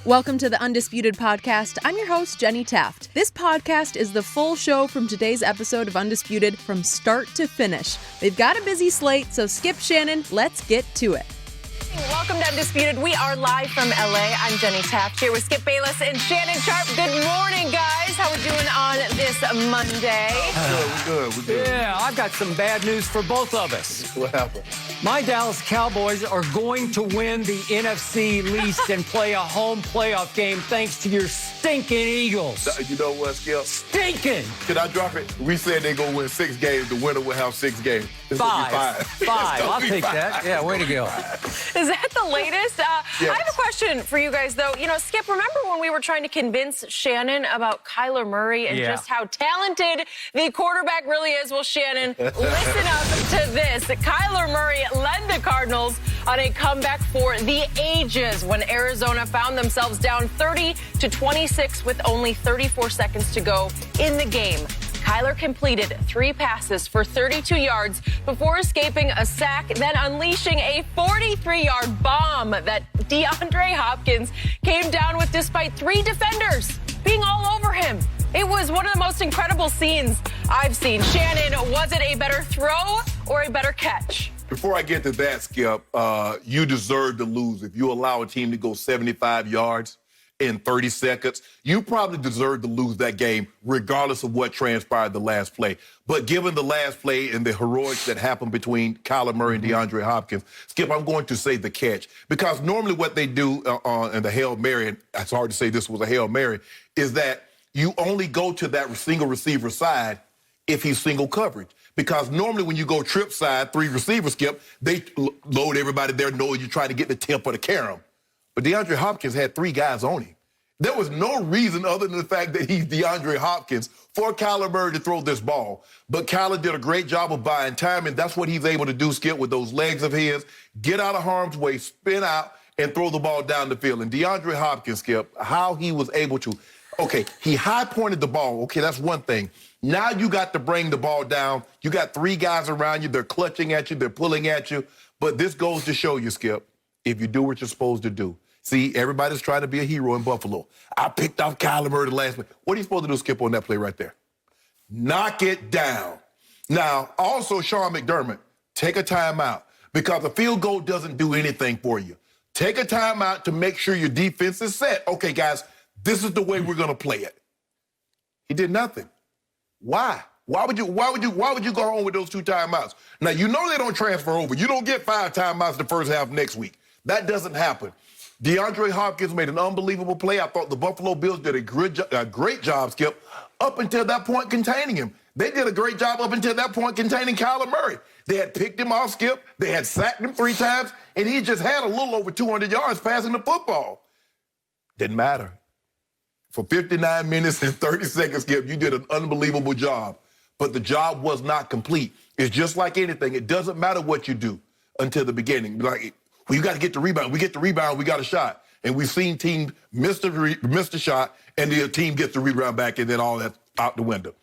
Welcome to the Undisputed Podcast. I'm your host, Jenny Taft. This podcast is the full show from today's episode of Undisputed from start to finish. They've got a busy slate, so Skip, Shannon, let's get to it. Welcome to Undisputed. We are live from LA. I'm Jenny Taft here with Skip Bayless and Shannon Sharp. Good morning, guys. How we doing on this Monday? We're good. Yeah, I've got some bad news for both of us. What happened? My Dallas Cowboys are going to win the NFC East and play a home playoff game thanks to your stinking Eagles. You know what, Skip? Stinking! Can I drop it? We said they're going to win 6 games. The winner will have 6 games. It's gonna be Five. I'll take that. Yeah, way to go. Is that the latest? Yes. I have a question for you guys, though. You know, Skip, remember when we were trying to convince Shannon about Kyler Murray and just how talented the quarterback really is? Well, Shannon, listen up to this. Kyler Murray led the Cardinals on a comeback for the ages when Arizona found themselves down 30-26 with only 34 seconds to go in the game. Kyler completed 3 passes for 32 yards before escaping a sack, then unleashing a 43-yard bomb that DeAndre Hopkins came down with despite 3 defenders being all over him. It was one of the most incredible scenes I've seen. Shannon, was it a better throw or a better catch? Before I get to that, Skip, you deserve to lose. If you allow a team to go 75 yards in 30 seconds, you probably deserve to lose that game regardless of what transpired the last play. But given the last play and the heroics that happened between Kyler Murray and DeAndre Hopkins, Skip, I'm going to say the catch. Because normally what they do in the Hail Mary, and it's hard to say this was a Hail Mary, is that you only go to that single receiver side if he's single coverage. Because normally when you go trip side, 3 receivers, Skip, they load everybody there knowing you're trying to get the tip or the carom. But DeAndre Hopkins had 3 guys on him. There was no reason other than the fact that he's DeAndre Hopkins for Kyler Murray to throw this ball. But Kyler did a great job of buying time, and that's what he's able to do, Skip, with those legs of his. Get out of harm's way, spin out, and throw the ball down the field. And DeAndre Hopkins, Skip, how he was able to, okay, he high-pointed the ball. Okay, that's one thing. Now you got to bring the ball down. You got 3 guys around you. They're clutching at you. They're pulling at you. But this goes to show you, Skip, if you do what you're supposed to do. See, everybody's trying to be a hero in Buffalo. I picked off Kyler Murray the last play. What are you supposed to do, Skip, on that play right there? Knock it down. Now, also, Sean McDermott, take a timeout because a field goal doesn't do anything for you. Take a timeout to make sure your defense is set. Okay, guys, this is the way we're going to play it. He did nothing. Why? Why would you go home with those 2 timeouts? Now, you know they don't transfer over. You don't get 5 timeouts the first half next week. That doesn't happen. DeAndre Hopkins made an unbelievable play. I thought the Buffalo Bills did a great job, Skip, up until that point containing him. They did a great job up until that point containing Kyler Murray. They had picked him off, Skip. They had sacked him 3 times, and he just had a little over 200 yards passing the football. Didn't matter. For 59 minutes and 30 seconds, Skip, you did an unbelievable job. But the job was not complete. It's just like anything. It doesn't matter what you do until the beginning. Like, well, you got to get the rebound. We get the rebound, we got a shot. And we've seen teams miss the shot, and the team gets the rebound back, and then all that's out the window.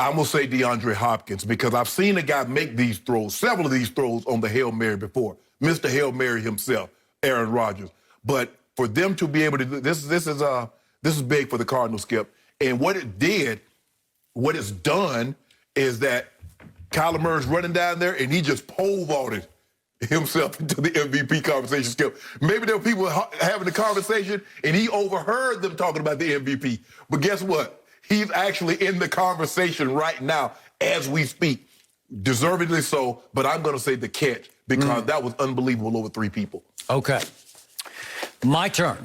I'm going to say DeAndre Hopkins because I've seen a guy make these throws, several of these throws on the Hail Mary before. Mr. Hail Mary himself, Aaron Rodgers. But for them to be able to do this is big for the Cardinals, Skip. And what it's done is that Kyler Murray's running down there, and he just pole vaulted himself into the MVP conversation, Skip. Maybe there were people having the conversation, and he overheard them talking about the MVP. But guess what? He's actually in the conversation right now as we speak. Deservedly so, but I'm going to say the catch because that was unbelievable over 3 people. Okay. My turn.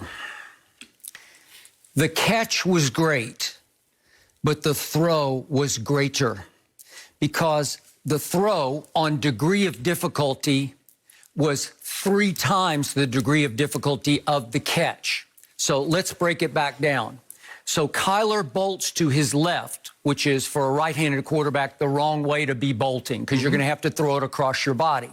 The catch was great, but the throw was greater because the throw on degree of difficulty was 3 times the degree of difficulty of the catch. So let's break it back down. So Kyler bolts to his left, which is for a right-handed quarterback the wrong way to be bolting because you're going to have to throw it across your body.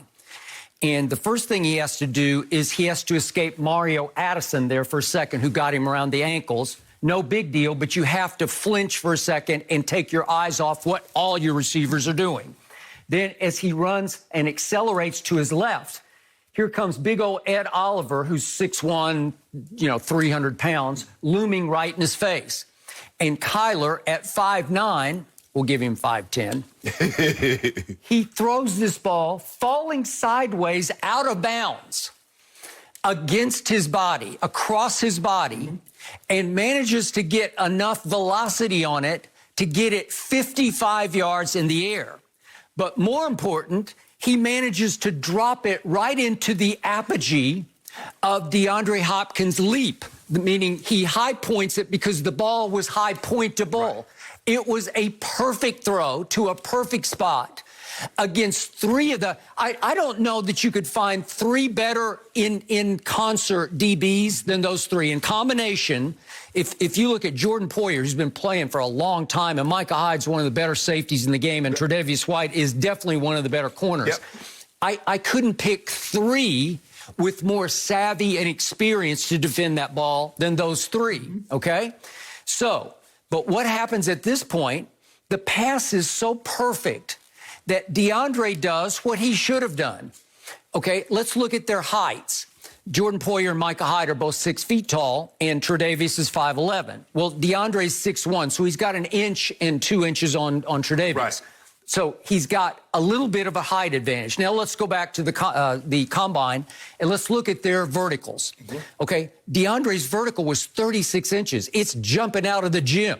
And the first thing he has to do is he has to escape Mario Addison there for a second, who got him around the ankles. No big deal, but you have to flinch for a second and take your eyes off what all your receivers are doing. Then as he runs and accelerates to his left, Here comes big old Ed Oliver, who's 6'1", 300 pounds, looming right in his face. And Kyler at 5'9", we'll give him 5'10". He throws this ball falling sideways out of bounds against his body, across his body, and manages to get enough velocity on it to get it 55 yards in the air. But more important, he manages to drop it right into the apogee of DeAndre Hopkins' leap, meaning he high points it because the ball was high pointable. Right. It was a perfect throw to a perfect spot against three of the, I don't know that you could find three better in concert DBs than those three. In combination, if you look at Jordan Poyer, who's been playing for a long time, and Micah Hyde's one of the better safeties in the game, and Tre'Davious White is definitely one of the better corners. Yep. I couldn't pick three with more savvy and experience to defend that ball than those three, okay? So, but what happens at this point, the pass is so perfect that DeAndre does what he should have done. Okay, let's look at their heights. Jordan Poyer and Micah Hyde are both 6 feet tall, and Tre'Davious is 5'11". Well, DeAndre's 6'1", so he's got 1 inch and 2 inches on Tre'Davious. Right. So he's got a little bit of a height advantage. Now let's go back to the combine, and let's look at their verticals. Mm-hmm. Okay, DeAndre's vertical was 36 inches. It's jumping out of the gym.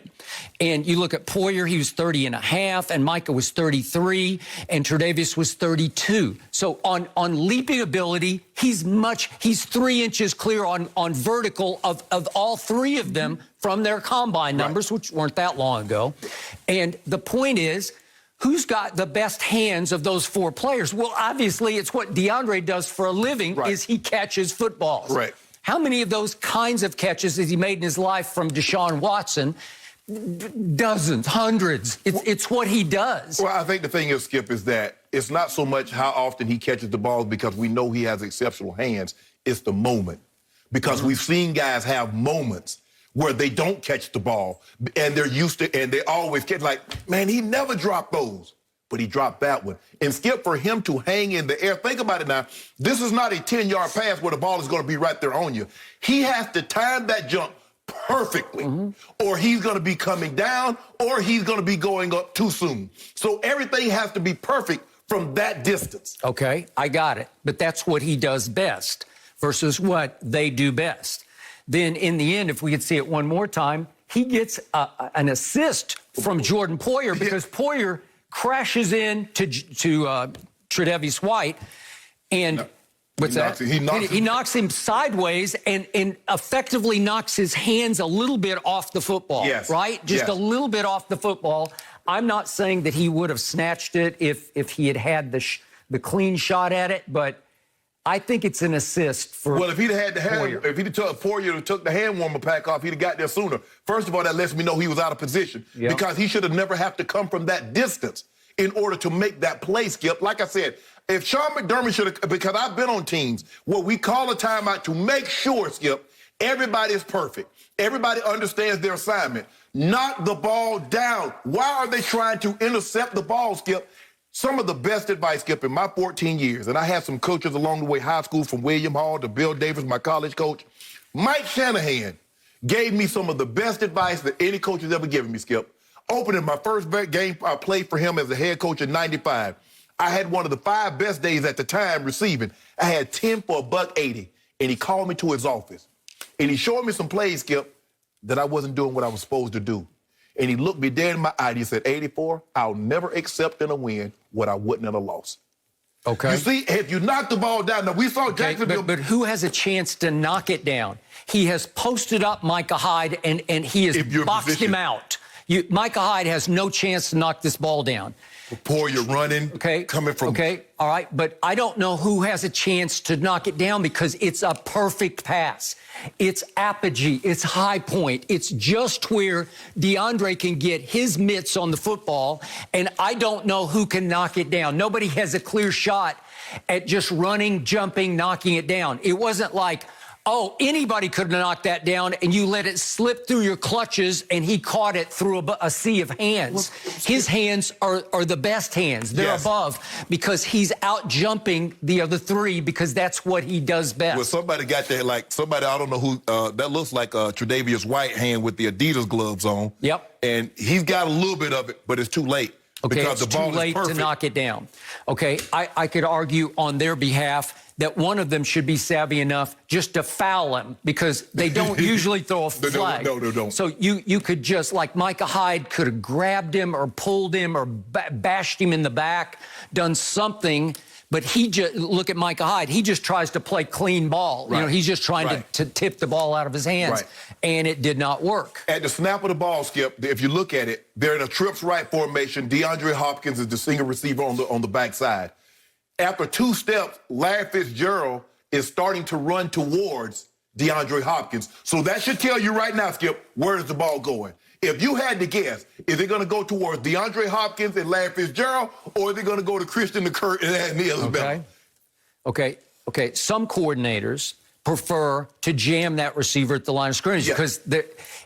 And you look at Poyer, he was 30.5, and Micah was 33, and Tre'Davious was 32. So on leaping ability, he's 3 inches clear on vertical of all three of them from their combine numbers, which weren't that long ago. And the point is, who's got the best hands of those four players? Well, obviously, it's what DeAndre does for a living, is he catches footballs. Right. How many of those kinds of catches has he made in his life from Deshaun Watson? Dozens, hundreds. It's what he does. Well, I think the thing is, Skip, is that it's not so much how often he catches the balls because we know he has exceptional hands. It's the moment. Because we've seen guys have moments where they don't catch the ball, and they're used to, and they always catch, like, man, he never dropped those, but he dropped that one. And Skip, for him to hang in the air, think about it now, this is not a 10-yard pass where the ball is going to be right there on you. He has to time that jump perfectly, or he's going to be coming down, or he's going to be going up too soon. So everything has to be perfect from that distance. Okay, I got it. But that's what he does best versus what they do best. Then in the end, if we could see it one more time, he gets an assist from Jordan Poyer because Poyer crashes in to Tre'Davious White, and he knocks him sideways and effectively knocks his hands a little bit off the football, right? Just a little bit off the football. I'm not saying that he would have snatched it if he had the clean shot at it, but I think it's an assist for Well, if he'd had the hand, if he'd took the hand warmer pack off, he'd have got there sooner. First of all, that lets me know he was out of position because he should have never have to come from that distance in order to make that play, Skip. Like I said, if Sean McDermott should have, because I've been on teams where we call a timeout to make sure, Skip, everybody is perfect. Everybody understands their assignment. Knock the ball down. Why are they trying to intercept the ball, Skip? Some of the best advice, Skip, in my 14 years, and I had some coaches along the way, high school, from William Hall to Bill Davis, my college coach. Mike Shanahan gave me some of the best advice that any coach has ever given me, Skip. Opening my first game I played for him as a head coach in '95. I had one of the 5 best days at the time receiving. I had 10 for $180, and he called me to his office. And he showed me some plays, Skip, that I wasn't doing what I was supposed to do. And he looked me dead in my eye and he said, 84, I'll never accept in a win what I wouldn't in a loss. Okay. You see, if you knock the ball down, now we saw Jacksonville. But who has a chance to knock it down? He has posted up Micah Hyde and he has boxed him out. Micah Hyde has no chance to knock this ball down. Poyer running, coming from... Okay, all right, but I don't know who has a chance to knock it down because it's a perfect pass. It's apogee, it's high point. It's just where DeAndre can get his mitts on the football, and I don't know who can knock it down. Nobody has a clear shot at just running, jumping, knocking it down. It wasn't like, Oh, anybody could have knocked that down, and you let it slip through your clutches, and he caught it through a sea of hands. His hands are the best hands. They're above because he's out jumping the other three because that's what he does best. Well, somebody got that, like, somebody, I don't know who, that looks like Tre'Davious White hand with the Adidas gloves on. Yep. And he's got a little bit of it, but it's too late. Okay, because it's the ball too late to knock it down. Okay, I could argue on their behalf that one of them should be savvy enough just to foul him because they don't usually throw a flag. No, don't. So you could just, like Micah Hyde could have grabbed him or pulled him or bashed him in the back, done something. But he just, look at Micah Hyde, he just tries to play clean ball. Right. You know, he's just trying to tip the ball out of his hands. Right. And it did not work. At the snap of the ball, Skip, if you look at it, they're in a trips right formation. DeAndre Hopkins is the single receiver on the backside. After 2 steps, Larry Fitzgerald is starting to run towards DeAndre Hopkins. So that should tell you right now, Skip, where is the ball going? If you had to guess, is it going to go towards DeAndre Hopkins and Larry Fitzgerald, or is it going to go to Christian McCurt and Anthony Isabella? Okay. Some coordinators prefer to jam that receiver at the line of scrimmage because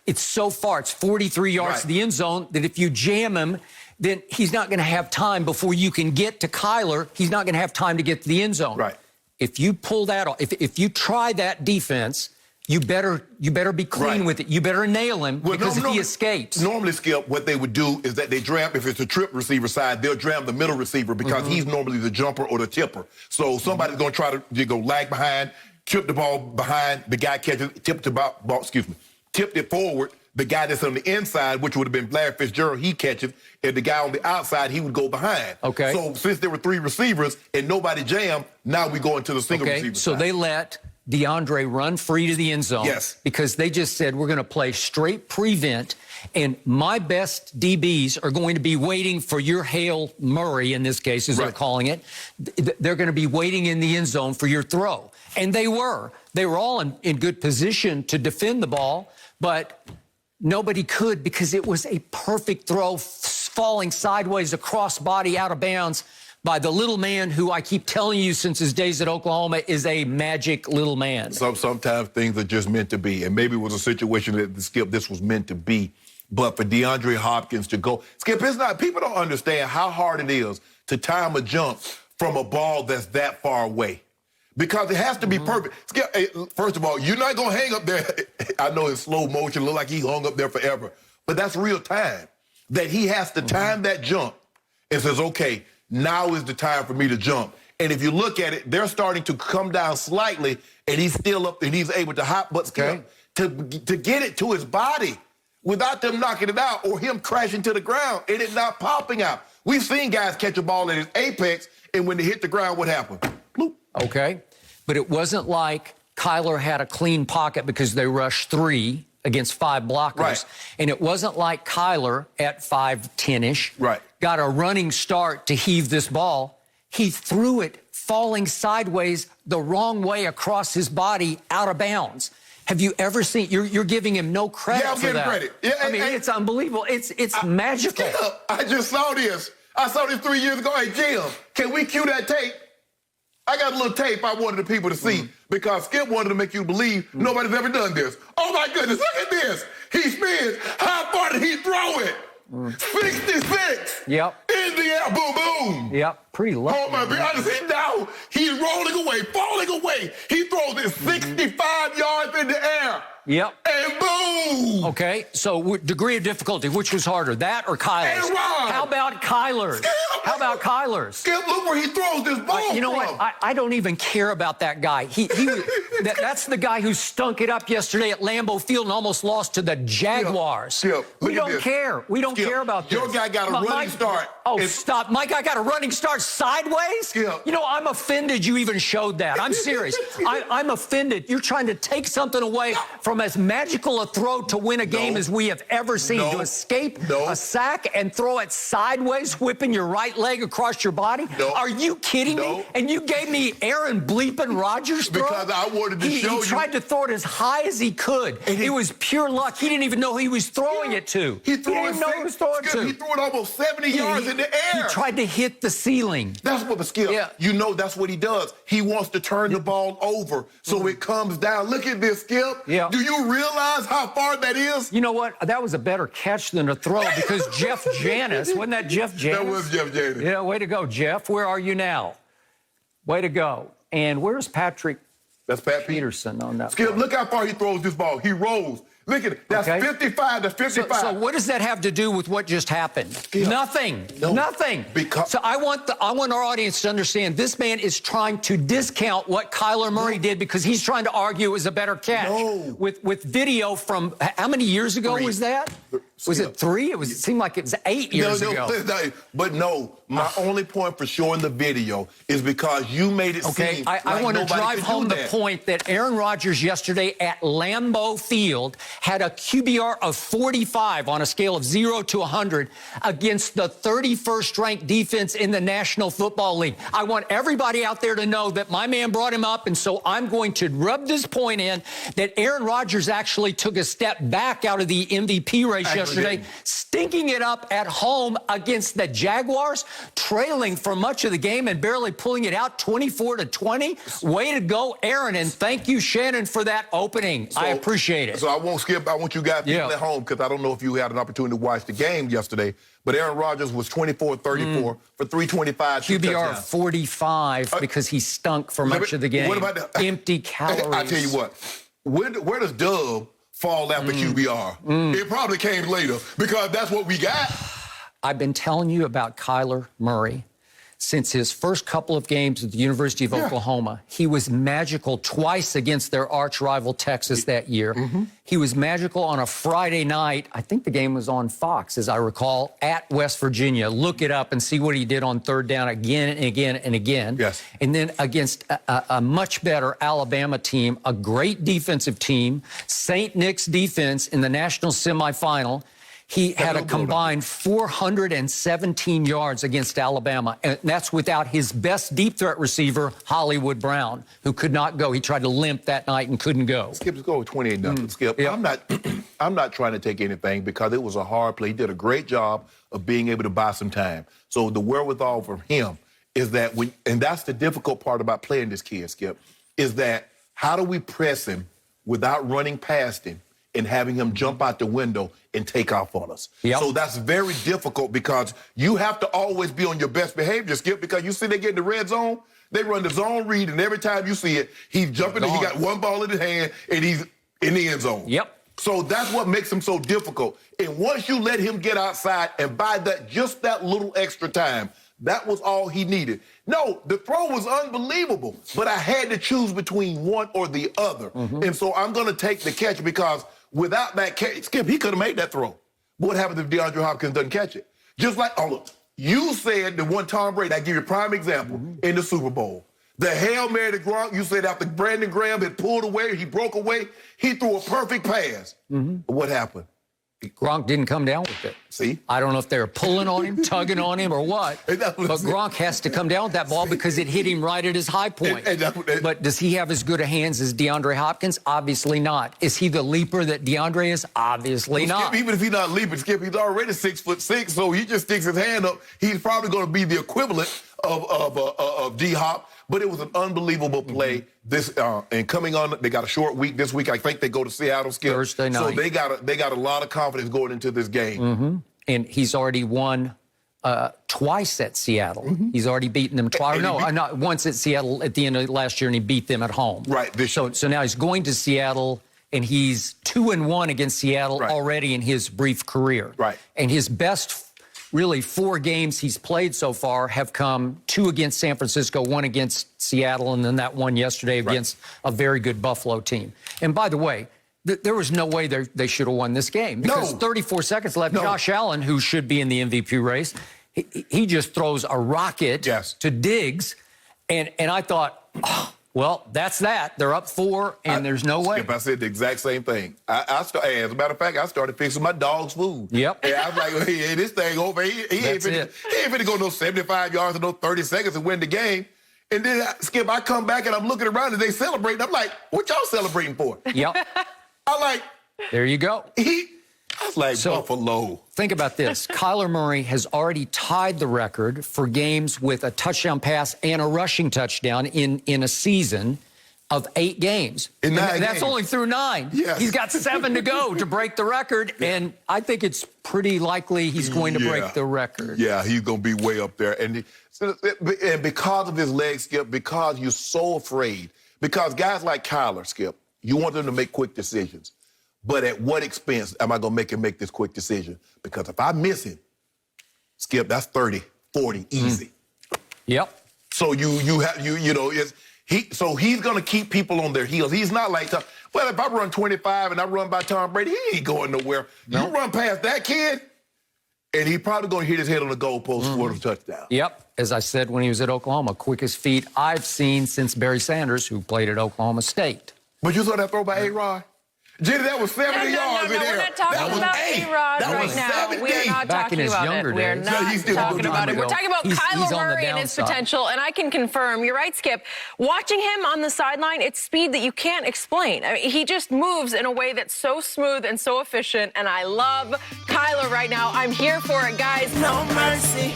it's so far. It's 43 yards to the end zone that if you jam him, then he's not going to have time before you can get to Kyler. He's not going to have time to get to the end zone. Right. If you pull that off, if you try that defense, you better be clean with it. You better nail him because if he escapes. Normally, Skip, what they would do is that they jam, if it's a trip receiver side, they'll jam the middle receiver because he's normally the jumper or the tipper. So somebody's going to try to go lag behind, tip the ball behind, the guy catches, tipped it forward. The guy that's on the inside, which would have been Larry Fitzgerald, he catches, and the guy on the outside, he would go behind. Okay. So since there were 3 receivers and nobody jammed, now we go into the single receiver so side. they let DeAndre run free to the end zone. Yes. Because they just said, we're going to play straight prevent, and my best DBs are going to be waiting for your Hail Murray, in this case, as they're calling it. They're going to be waiting in the end zone for your throw. And they were. They were all in good position to defend the ball, but nobody could because it was a perfect throw falling sideways across body out of bounds by the little man who I keep telling you since his days at Oklahoma is a magic little man. Sometimes things are just meant to be, and maybe it was a situation that, Skip, this was meant to be. But for DeAndre Hopkins to go, Skip, it's not, people don't understand how hard it is to time a jump from a ball that's that far away. Because it has to be perfect. Skip, first of all, you're not going to hang up there. I know in slow motion, look like he hung up there forever. But that's real time. That he has to time that jump and says, okay, now is the time for me to jump. And if you look at it, they're starting to come down slightly, and he's still up, and he's able to hop, but Skip, to get it to his body without them knocking it out or him crashing to the ground and it not popping out. We've seen guys catch a ball at his apex, and when they hit the ground, what happened? Bloop. Okay. But it wasn't like Kyler had a clean pocket because they rushed 3 against 5 blockers. Right. And it wasn't like Kyler at 5'10"-ish got a running start to heave this ball. He threw it falling sideways the wrong way across his body out of bounds. Have you ever seen, you're giving him no credit for that. Yeah, I'm giving credit. Yeah, I mean, it's unbelievable. It's magical. Jim, I just saw this. I saw this 3 years ago. Hey, Jim, can we cue that tape? I got a little tape I wanted the people to see because Skip wanted to make you believe nobody's ever done this. Oh, my goodness, look at this. He spins. How far did he throw it? 66. Yep. In the air, boom, boom. Yep, pretty low. Oh, my God. Now he's rolling away, falling away. He throws it 65 yards in the air. Yep. And boom. Okay, so degree of difficulty, which was harder, that or Kyler's? And Ron. How about Kyler's? How about Kyler's? Skip, look where he throws this ball You know from. what? I don't even care about that guy. That's the guy who stunk it up yesterday at Lambeau Field and almost lost to the Jaguars. Skip, we don't care. We don't care about this. Your guy got a running start. Oh, stop. My guy got a running start sideways? Skip. You know, I'm offended you even showed that. I'm serious. I'm offended. You're trying to take something away from as magical a throw to win a game as we have ever seen. To escape a sack and throw it sideways, whipping your right leg across your body? Are you kidding me? And you gave me Aaron bleeping Rodgers throw? Because I wanted wanted to show you. He tried to throw it as high as he could. And it was pure luck. He didn't even know who he was throwing it to. He threw didn't know who he was throwing it to. He threw it almost 70 yards in the air. He tried to hit the ceiling. That's what, Skip, you know that's what he does. He wants to turn the ball over so it comes down. Look at this, Skip. Yeah. Do you realize how far that is? You know what? That was a better catch than a throw because Jeff Janis, wasn't that Jeff Janis? That was Jeff Janis. Yeah, way to go, Jeff. Where are you now? Way to go. And where's Patrick? That's Pat Peterson on that. Skip, look how far he throws this ball. He rolls. Look at it. That's 55 to 55. So what does that have to do with what just happened? Skip. Nothing. No. Nothing. So I want our audience to understand this man is trying to discount what Kyler Murray did because he's trying to argue it was a better catch. No. With video from how many years ago was that? Was it 3? It seemed like it was 8 years ago. But no, my only point for showing the video is because you made it seem like I want to drive home the point that Aaron Rodgers yesterday at Lambeau Field had a QBR of 45 on a scale of 0 to 100 against the 31st ranked defense in the National Football League. I want everybody out there to know that my man brought him up, and so I'm going to rub this point in that Aaron Rodgers actually took a step back out of the MVP race yesterday, stinking it up at home against the Jaguars, trailing for much of the game and barely pulling it out 24-20. Way to go, Aaron, and thank you, Shannon, for that opening. I appreciate it. So I won't skip. I want you guys people at home because I don't know if you had an opportunity to watch the game yesterday, but Aaron Rodgers was 24-34 for 325. QBR 45 because he stunk for much of the game. What about the empty calories? I tell you what, where does Dub fall after QBR? It probably came later because that's what we got. I've been telling you about Kyler Murray since his first couple of games at the University of Oklahoma. He was magical twice against their arch rival Texas that year. He was magical on a Friday night. I think the game was on Fox, as I recall, at West Virginia. Look it up and see what he did on third down again and again and again. Yes. And then against a much better Alabama team, a great defensive team, St. Nick's defense in the national semifinal. He had a combined 417 yards against Alabama, and that's without his best deep threat receiver, Hollywood Brown, who could not go. He tried to limp that night and couldn't go. Skip's go with 28-0. Skip, I'm not trying to take anything because it was a hard play. He did a great job of being able to buy some time. So the wherewithal from him is that and that's the difficult part about playing this kid, Skip, is that how do we press him without running past him and having him jump out the window and take off on us. So that's very difficult because you have to always be on your best behavior, Skip, because you see they get in the red zone, they run the zone read, and every time you see it, he's jumping and he got one ball in his hand and he's in the end zone. So that's what makes him so difficult. And once you let him get outside and buy just that little extra time, that was all he needed. No, the throw was unbelievable, but I had to choose between one or the other. And so I'm going to take the catch because without that catch, Skip, he could have made that throw. But what happens if DeAndre Hopkins doesn't catch it? Just like, look, you said the one Tom Brady, I give you a prime example, in the Super Bowl. The Hail Mary to Gronk, you said after Brandon Graham had pulled away, he broke away, he threw a perfect pass. But what happened? Gronk didn't come down with it. See? I don't know if they were pulling on him, tugging on him, or what. But Gronk has to come down with that ball because it hit him right at his high point. But does he have as good a hands as DeAndre Hopkins? Obviously not. Is he the leaper that DeAndre is? Obviously not. Skip, even if he's not leaping, Skip, he's already 6'6", so he just sticks his hand up. He's probably going to be the equivalent of D-Hop. But it was an unbelievable play. And coming on, they got a short week this week. I think they go to Seattle, Skip. Thursday night. So they got a lot of confidence going into this game. And he's already won twice at Seattle. He's already beaten them twice. Not once at Seattle at the end of last year, and he beat them at home. So now he's going to Seattle, and he's 2-1 against Seattle already in his brief career. And his best really 4 games he's played so far have come 2 against San Francisco, 1 against Seattle, and then that one yesterday against a very good Buffalo team. And by the way, there was no way they should have won this game because 34 seconds left. Josh Allen, who should be in the MVP race, he just throws a rocket to Diggs. And I thought, well, that's that. They're up 4, and there's no way. Skip, I said the exact same thing. As a matter of fact, I started fixing my dog's food. And I was like, hey, this thing over, he ain't finna go no 75 yards or no 30 seconds to win the game. And then, Skip, I come back and I'm looking around and they celebrating. I'm like, what y'all celebrating for? Yep. I'm like, there you go. I was like, So, Buffalo. Think about this. Kyler Murray has already tied the record for games with a touchdown pass and a rushing touchdown in a season of 8 games. In 9 That's games. only through 9. Yes. He's got 7 to go to break the record, and I think it's pretty likely he's going to break the record. Yeah, he's going to be way up there. And because of his leg, Skip, because you're so afraid, because guys like Kyler, Skip, you want them to make quick decisions. But at what expense am I going to make him make this quick decision? Because if I miss him, Skip, that's 30, 40, easy. Yep. So so he's going to keep people on their heels. He's not like, well, if I run 25 and I run by Tom Brady, he ain't going nowhere. No. You run past that kid, and he probably going to hit his head on the goalpost for the touchdown. Yep. As I said when he was at Oklahoma, quickest feet I've seen since Barry Sanders, who played at Oklahoma State. But you saw that throw by A-Rod? Jenny, that was 70 yards in there. We're not talking about A-Rod right now. We are not talking about it. We are not talking about it. We're talking about Kyler Murray and his potential, and I can confirm, you're right, Skip, watching him on the sideline, it's speed that you can't explain. I mean, he just moves in a way that's so smooth and so efficient, and I love Kyler right now. I'm here for it, guys. No mercy.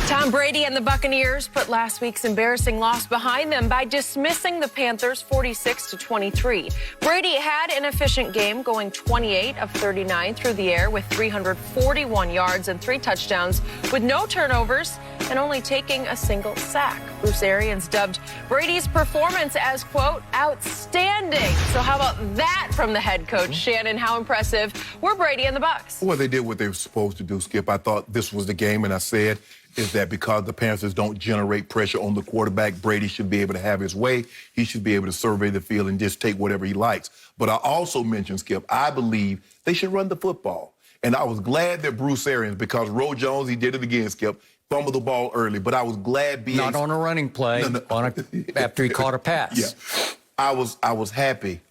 Tom Brady and the Buccaneers put last week's embarrassing loss behind them by dismissing the Panthers 46-23. Brady had an efficient game, going 28 of 39 through the air with 341 yards and 3 touchdowns with no turnovers and only taking a single sack. Bruce Arians dubbed Brady's performance as, quote, outstanding. So how about that from the head coach? Shannon, how impressive were Brady and the Bucs? Well, they did what they were supposed to do, Skip. I thought this was the game, and I said is that because the Panthers don't generate pressure on the quarterback, Brady should be able to have his way. He should be able to survey the field and just take whatever he likes. But I also mentioned, Skip, I believe they should run the football. And I was glad that Bruce Arians, because Roe Jones, he did it again, Skip, fumbled the ball early. But I was glad B.A. Not on a running play, after he caught a pass. Yeah. I was happy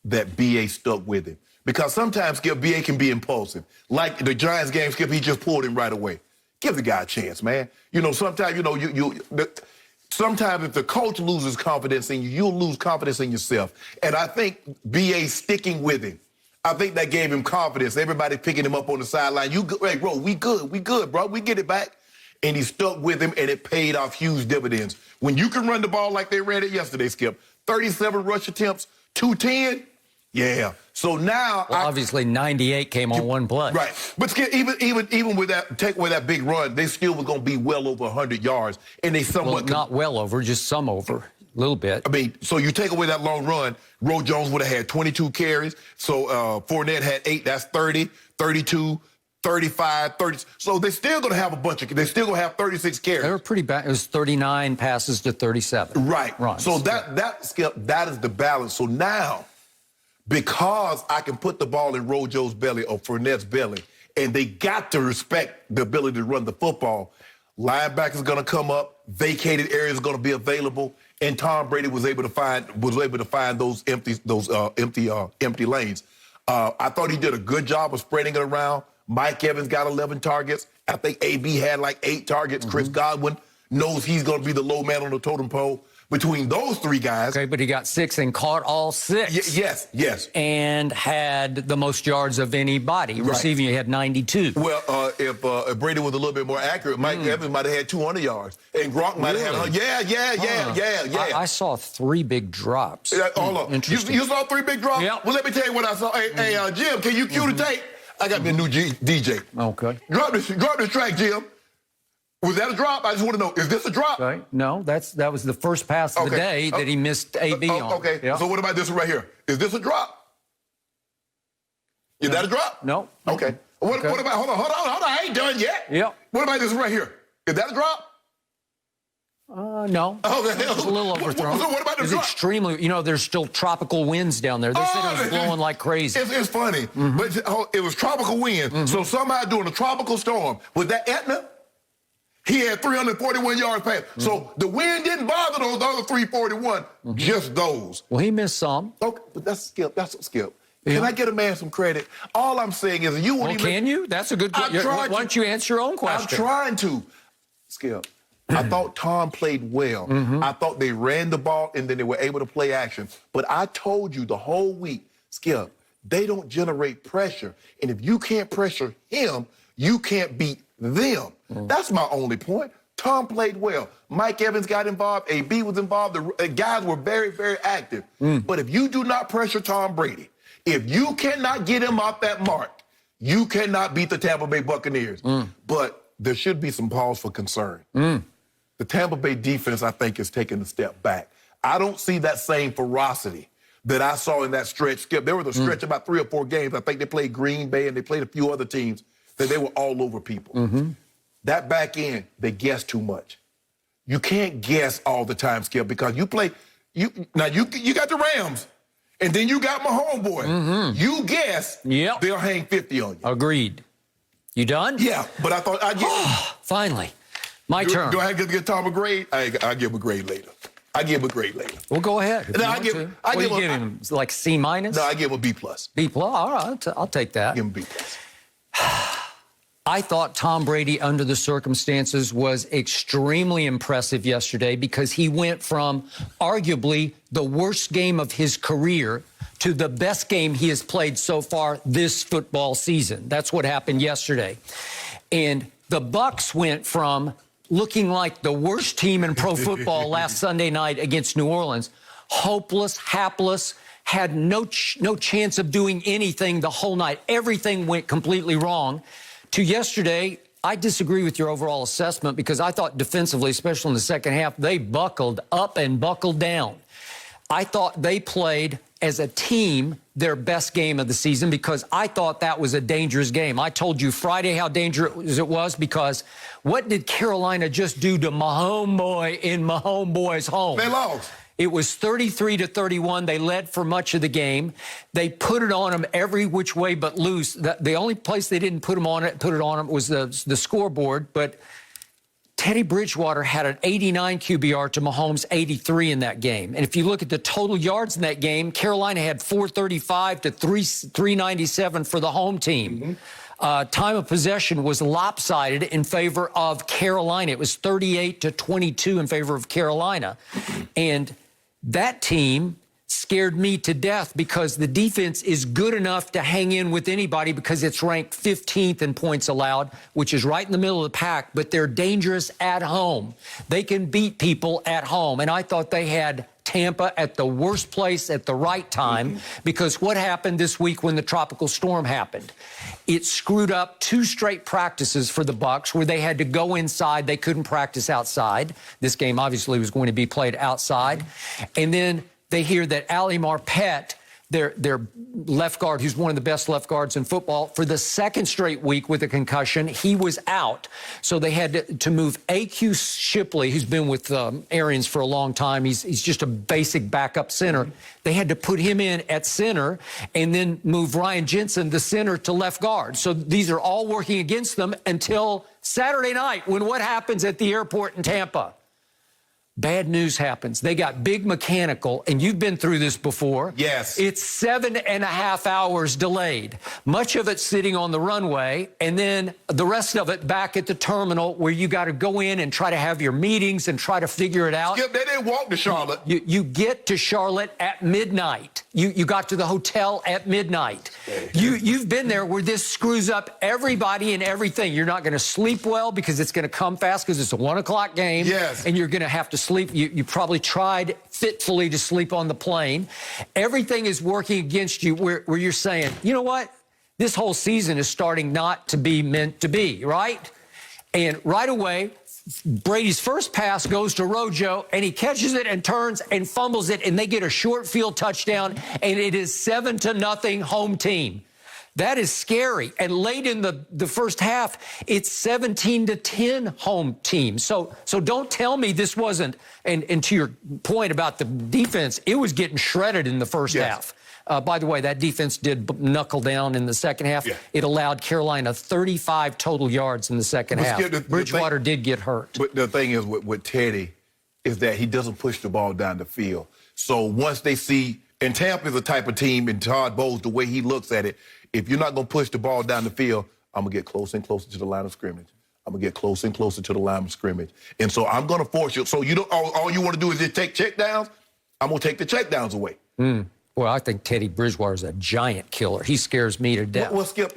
that B.A. stuck with him. Because sometimes, Skip, B.A. can be impulsive. Like the Giants game, Skip, he just pulled him right away. Give the guy a chance, man. Sometimes, sometimes if the coach loses confidence in you, you'll lose confidence in yourself. And I think B.A. sticking with him, I think that gave him confidence. Everybody picking him up on the sideline. Hey, bro, we good, bro. We get it back. And he stuck with him, and it paid off huge dividends. When you can run the ball like they ran it yesterday, Skip, 37 rush attempts, 210, yeah. So now, obviously 98 came on one play. Right, but Skip, even with that, take away that big run, they still was gonna be well over 100 yards, and they somewhat not well over, just some over, a little bit. I mean, so you take away that long run, Roe Jones would have had 22 carries. So Fournette had 8. That's 30, 32. 35, 30. So they're still going to have they're still going to have 36 carries. They were pretty bad. It was 39 passes to 37. Right. Runs. So Skip, that is the balance. So now, because I can put the ball in Rojo's belly or Fournette's belly, and they got to respect the ability to run the football, linebackers going to come up, vacated areas going to be available, and Tom Brady was able to find those empty lanes. I thought he did a good job of spreading it around. Mike Evans got 11 targets. I think AB had like 8 targets. Chris Godwin knows he's going to be the low man on the totem pole. Between those 3 guys. Okay, but he got 6 and caught all 6. Yes. And had the most yards of anybody. Right. Receiving, he had 92. Well, if Brady was a little bit more accurate, Mike Evans might have had 200 yards. And Gronk might have had 100. Yeah. I saw 3 big drops. Hold on. Interesting. You saw 3 big drops? Yep. Well, let me tell you what I saw. Hey, Jim, can you cue the tape? I got me a new DJ. Okay. Drop the track, Jim. Was that a drop? I just want to know, is this a drop? Okay. No, that was the first pass of the day that he missed AB on. Okay, yeah. So what about this one right here? Is this a drop? Is that a drop? No. Okay. What about, hold on, I ain't done yet. Yep. What about this one right here? Is that a drop? No. Okay. It was a little overthrown. So what about the drop? Extremely, there's still tropical winds down there. They said it was blowing like crazy. It's funny, but it was tropical wind. So somehow during a tropical storm, with that Etna, he had 341 yards pass. So the wind didn't bother those other 341, just those. Well, he missed some. Okay, but that's Skip. That's Skip. Yeah. Can I get a man some credit? All I'm saying is you won't even... Can you? That's a good question. Why don't you answer your own question? I'm trying to. Skip, I thought Tom played well. I thought they ran the ball and then they were able to play action. But I told you the whole week, Skip, they don't generate pressure. And if you can't pressure him, you can't beat them. That's my only point. Tom played well. Mike Evans got involved. AB was involved. The guys were very, very active. But if you do not pressure Tom Brady, if you cannot get him off that mark, you cannot beat the Tampa Bay Buccaneers. But there should be some pause for concern. The Tampa Bay defense, I think, is taking a step back. I don't see that same ferocity that I saw in that stretch. Skip, there was a stretch about 3 or 4 games. I think they played Green Bay and they played a few other teams that they were all over people. That back end, they guess too much. You can't guess all the time, Skip, because you play. You got the Rams, and then you got my homeboy. You guess, they'll hang 50 on you. Agreed. You done? Yeah, but I thought I'd get. Finally. My turn. Do I have to give Tom a grade? I'll give him a grade later. Well, go ahead. No, I give him like C minus? No, I give him a B plus. B plus? All right, I'll take that. Give him a B plus. I thought Tom Brady, under the circumstances, was extremely impressive yesterday because he went from arguably the worst game of his career to the best game he has played so far this football season. That's what happened yesterday. And the Bucs went from looking like the worst team in pro football last Sunday night against New Orleans, hopeless, hapless, had no chance of doing anything the whole night. Everything went completely wrong. To yesterday, I disagree with your overall assessment because I thought defensively, especially in the second half, they buckled up and buckled down. I thought they played as a team their best game of the season because I thought that was a dangerous game. I told you Friday how dangerous it was because what did Carolina just do to my homeboy in my homeboy's home? They lost. It was 33-31. They led for much of the game. They put it on them every which way but loose. The only place they didn't put it on them was the scoreboard. But Teddy Bridgewater had an 89 QBR to Mahomes' 83 in that game. And if you look at the total yards in that game, Carolina had 435 to 397 for the home team. Time of possession was lopsided in favor of Carolina. It was 38-22 in favor of Carolina. And that team scared me to death because the defense is good enough to hang in with anybody because it's ranked 15th in points allowed, which is right in the middle of the pack, but they're dangerous at home. They can beat people at home. And I thought they had Tampa at the worst place at the right time because what happened this week when the tropical storm happened? It screwed up 2 straight practices for the Bucs where they had to go inside. They couldn't practice outside. This game obviously was going to be played outside. And then they hear that Ali Marpet, their left guard, who's one of the best left guards in football, for the 2nd straight week with a concussion, he was out. So they had to move A.Q. Shipley, who's been with Arians for a long time. He's just a basic backup center. They had to put him in at center and then move Ryan Jensen, the center, to left guard. So these are all working against them until Saturday night when what happens at the airport in Tampa? Bad news happens. They got big mechanical, and you've been through this before. Yes. It's 7.5 hours delayed. Much of it sitting on the runway, and then the rest of it back at the terminal where you got to go in and try to have your meetings and try to figure it out. Skip, they didn't walk to Charlotte. You get to Charlotte at midnight. You got to the hotel at midnight. You've been there where this screws up everybody and everything. You're not going to sleep well because it's going to come fast because it's a 1 o'clock game. Yes. And you're going to have to sleep. You probably tried fitfully to sleep on the plane. Everything is working against you where you're saying, you know what? This whole season is starting not to be meant to be, right? And right away, Brady's first pass goes to Rojo, and he catches it and turns and fumbles it, and they get a short field touchdown, and it is 7-0 home team. That is scary. And late in the first half, it's 17-10 home team. So don't tell me this wasn't, and to your point about the defense, it was getting shredded in the first half. By the way, that defense did knuckle down in the second half. Yeah. It allowed Carolina 35 total yards in the second half. Bridgewater did get hurt. But the thing is with Teddy is that he doesn't push the ball down the field. So once they see, and Tampa is the type of team, and Todd Bowles, the way he looks at it, if you're not going to push the ball down the field, I'm going to get closer and closer to the line of scrimmage. I'm going to get closer and closer to the line of scrimmage. And so I'm going to force you. So you don't, all you want to do is just take checkdowns? I'm going to take the checkdowns away. Well, I think Teddy Bridgewater is a giant killer. He scares me to death. Well, Skip,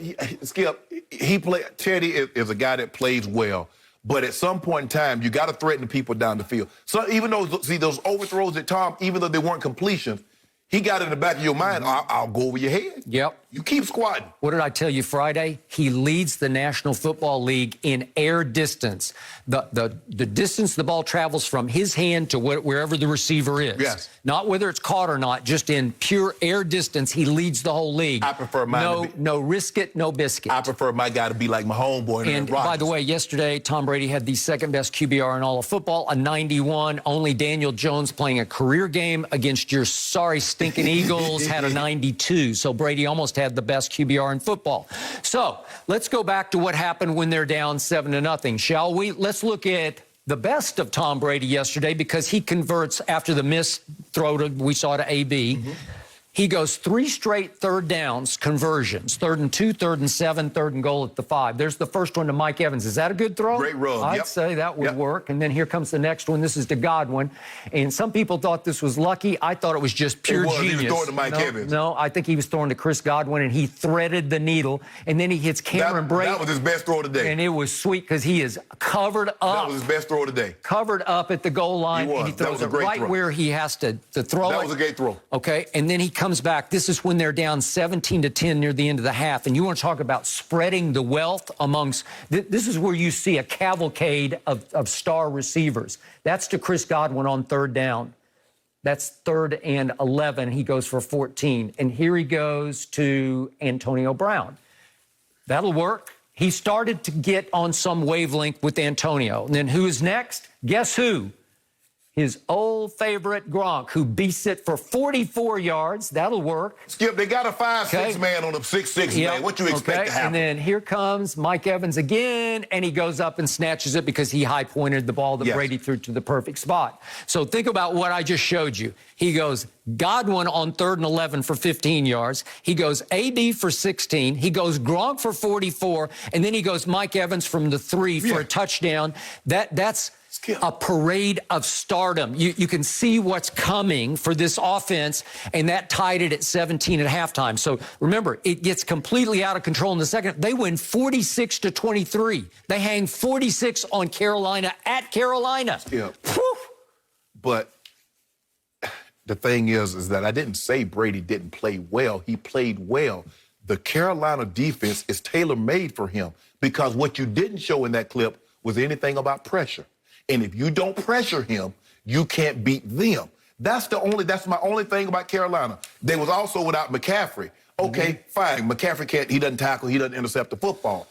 Teddy is a guy that plays well. But at some point in time, you got to threaten the people down the field. So even though, see, those overthrows at Tom, even though they weren't completions, he got in the back of your mind, I'll go over your head. Yep. You keep squatting. What did I tell you Friday? He leads the National Football League in air distance. The distance the ball travels from his hand to wherever the receiver is. Yes. Not whether it's caught or not, just in pure air distance, he leads the whole league. I prefer mine no risk it, no biscuit. I prefer my guy to be like my homeboy and Rodgers. By the way, yesterday, Tom Brady had the second best QBR in all of football, a 91. Only Daniel Jones playing a career game against your sorry stinking Eagles had a 92. So Brady almost had the best QBR in football. So let's go back to what happened when they're down 7-0, shall we? Let's look at the best of Tom Brady yesterday because he converts after the missed throw we saw to AB. He goes 3 straight third downs conversions, 3rd and 2, 3rd and 7, 3rd and goal at the 5. There's the first one to Mike Evans. Is that a good throw? Great run. I'd say that would work. And then here comes the next one. This is to Godwin. And some people thought this was lucky. I thought it was just pure genius. He was throwing to Mike Evans. No, I think he was throwing to Chris Godwin, and he threaded the needle. And then he hits Cameron Brate. That was his best throw today. And it was sweet because he is covered up. That was his best throw today. Covered up at the goal line. He was. And he throws it right throw. where he has to throw it. That was a great throw. Okay, and then he comes back. This is when they're down 17-10 near the end of the half. And you want to talk about spreading the wealth amongst... This is where you see a cavalcade of star receivers. That's to Chris Godwin on 3rd down. That's 3rd and 11. He goes for 14. And here he goes to Antonio Brown. That'll work. He started to get on some wavelength with Antonio. And then who's next? Guess who? His old favorite Gronk, who beats it for 44 yards. That'll work. Skip, they got a 5'6" man on a 6'6" man. What you expect to happen? And then here comes Mike Evans again, and he goes up and snatches it because he high-pointed the ball that Brady threw to the perfect spot. So think about what I just showed you. He goes Godwin on 3rd and 11 for 15 yards. He goes AB for 16. He goes Gronk for 44. And then he goes Mike Evans from the 3 for a touchdown. That's a parade of stardom. You can see what's coming for this offense, and that tied it at 17 at halftime. So remember, it gets completely out of control in the second. They win 46-23. They hang 46 on Carolina at Carolina. Yeah. But the thing is that I didn't say Brady didn't play well. He played well. The Carolina defense is tailor-made for him because what you didn't show in that clip was anything about pressure. And if you don't pressure him, you can't beat them. That's my only thing about Carolina. They was also without McCaffrey. Okay, fine. McCaffrey he doesn't tackle, he doesn't intercept the football.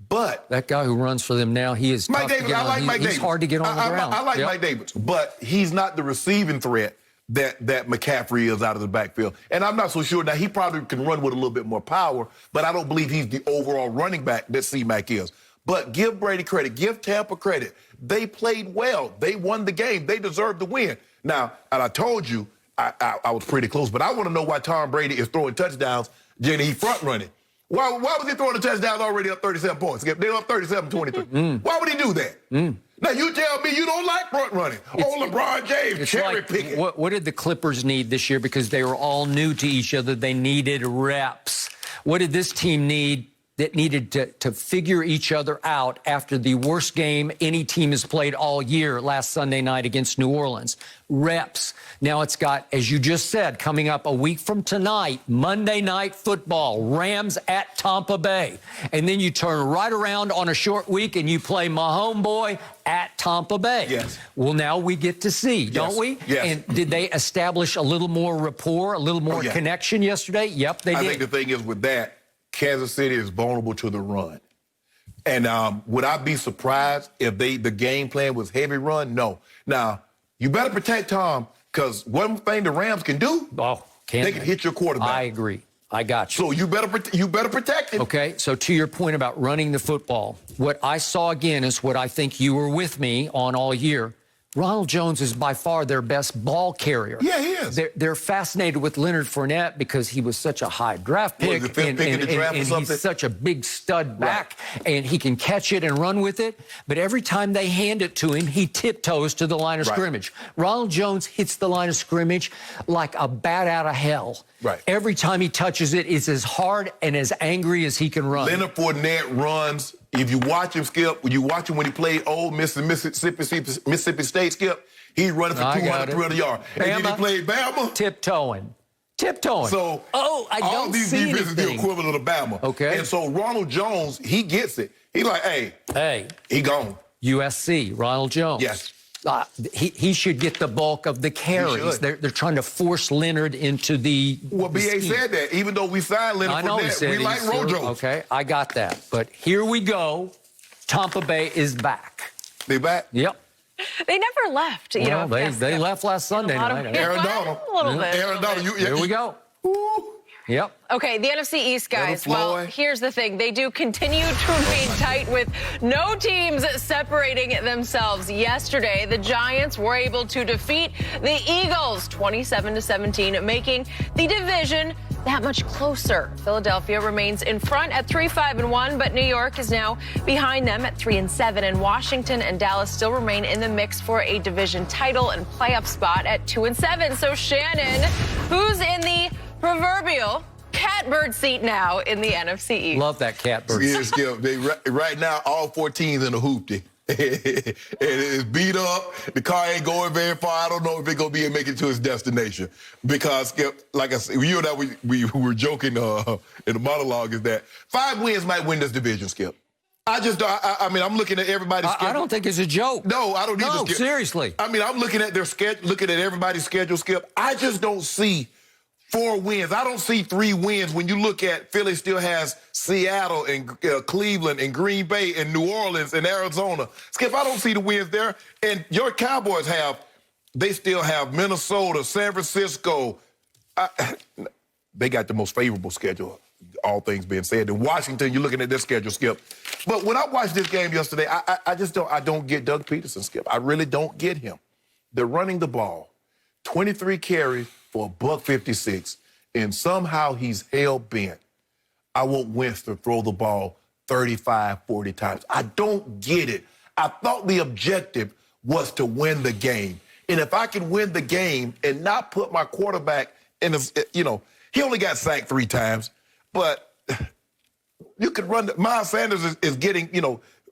But that guy who runs for them now, he is Mike Davis. I like Mike Davis. He's hard to get on the ground. I like Mike Davis, but he's not the receiving threat that McCaffrey is out of the backfield. And I'm not so sure. Now, he probably can run with a little bit more power, but I don't believe he's the overall running back that C-Mac is. But give Brady credit. Give Tampa credit. They played well. They won the game. They deserved to win. Now, and I told you I was pretty close, but I want to know why Tom Brady is throwing touchdowns, Jenny, he front running. Why was he throwing the touchdowns already up 37 points? They're up 37-23. Why would he do that? Now, you tell me you don't like front running. LeBron James, cherry picking. What did the Clippers need this year? Because they were all new to each other. They needed reps. What did this team need? That needed to figure each other out after the worst game any team has played all year last Sunday night against New Orleans. Reps. Now it's got, as you just said, coming up a week from tonight, Monday Night Football, Rams at Tampa Bay. And then you turn right around on a short week and you play my homeboy at Tampa Bay. Yes. Well, now we get to see, don't we? Yes. And did they establish a little more rapport, a little more connection yesterday? Yep, they did. I think the thing is with that, Kansas City is vulnerable to the run. And would I be surprised if the game plan was heavy run? No. Now, you better protect Tom because one thing the Rams can do, they can hit your quarterback. I agree. I got you. So you better protect him. Okay, so to your point about running the football, what I saw again is what I think you were with me on all year. Ronald Jones is by far their best ball carrier. Yeah, he is. They're fascinated with Leonard Fournette because he was such a high draft pick. And he's such a big stud back, and he can catch it and run with it. But every time they hand it to him, he tiptoes to the line of scrimmage. Ronald Jones hits the line of scrimmage like a bat out of hell. Right. Every time he touches it, it's as hard and as angry as he can run. Leonard Fournette runs. If you watch him, Skip, when you watch him when he played Ole Miss and Mississippi State, Skip, he's running for 200, 300 yards. And then he played Bama. Tiptoeing. So I don't all these see defenses the equivalent of Bama. Okay. And so Ronald Jones, he gets it. He like, hey, he gone. USC, Ronald Jones. Yes. He should get the bulk of the carries. They're trying to force Leonard into the B.A. said that. Even though we signed Leonard Fournette, we like Rojo. Okay, I got that. But here we go. Tampa Bay is back. They back? Yep. They never left. They left last Sunday night. Arizona. A little bit. Arizona. Here we go. Ooh. Yep. Okay, the NFC East, guys. Well, here's the thing. They do continue to remain tight with no teams separating themselves. Yesterday, the Giants were able to defeat the Eagles 27-17, making the division that much closer. Philadelphia remains in front at 3-5-1, but New York is now behind them at 3-7, and Washington and Dallas still remain in the mix for a division title and playoff spot at 2-7. So, Shannon, who's in the proverbial catbird seat now in the NFC East? Love that catbird seat. Yeah, right now, all 4 teams in the hoopty. It is beat up. The car ain't going very far. I don't know if it's going to be make it to its destination. Because, like I said, you and I, we were joking in the monologue, is that 5 wins might win this division, Skip. I mean, I'm looking at everybody's schedule. I don't think it's a joke. No, I don't either. No, seriously. I mean, I'm looking at their schedule, looking at everybody's schedule, Skip. I just don't see 4 wins. I don't see 3 wins. When you look at Philly still has Seattle and Cleveland and Green Bay and New Orleans and Arizona. Skip, I don't see the wins there. And your Cowboys they still have Minnesota, San Francisco. They got the most favorable schedule, all things being said. In Washington, you're looking at their schedule, Skip. But when I watched this game yesterday, I don't get Doug Peterson, Skip. I really don't get him. They're running the ball. 23 carries for $156, and somehow he's hell-bent. I want Wentz to throw the ball 35, 40 times. I don't get it. I thought the objective was to win the game. And if I can win the game and not put my quarterback in he only got sacked 3 times, but you could run. Miles Sanders is getting,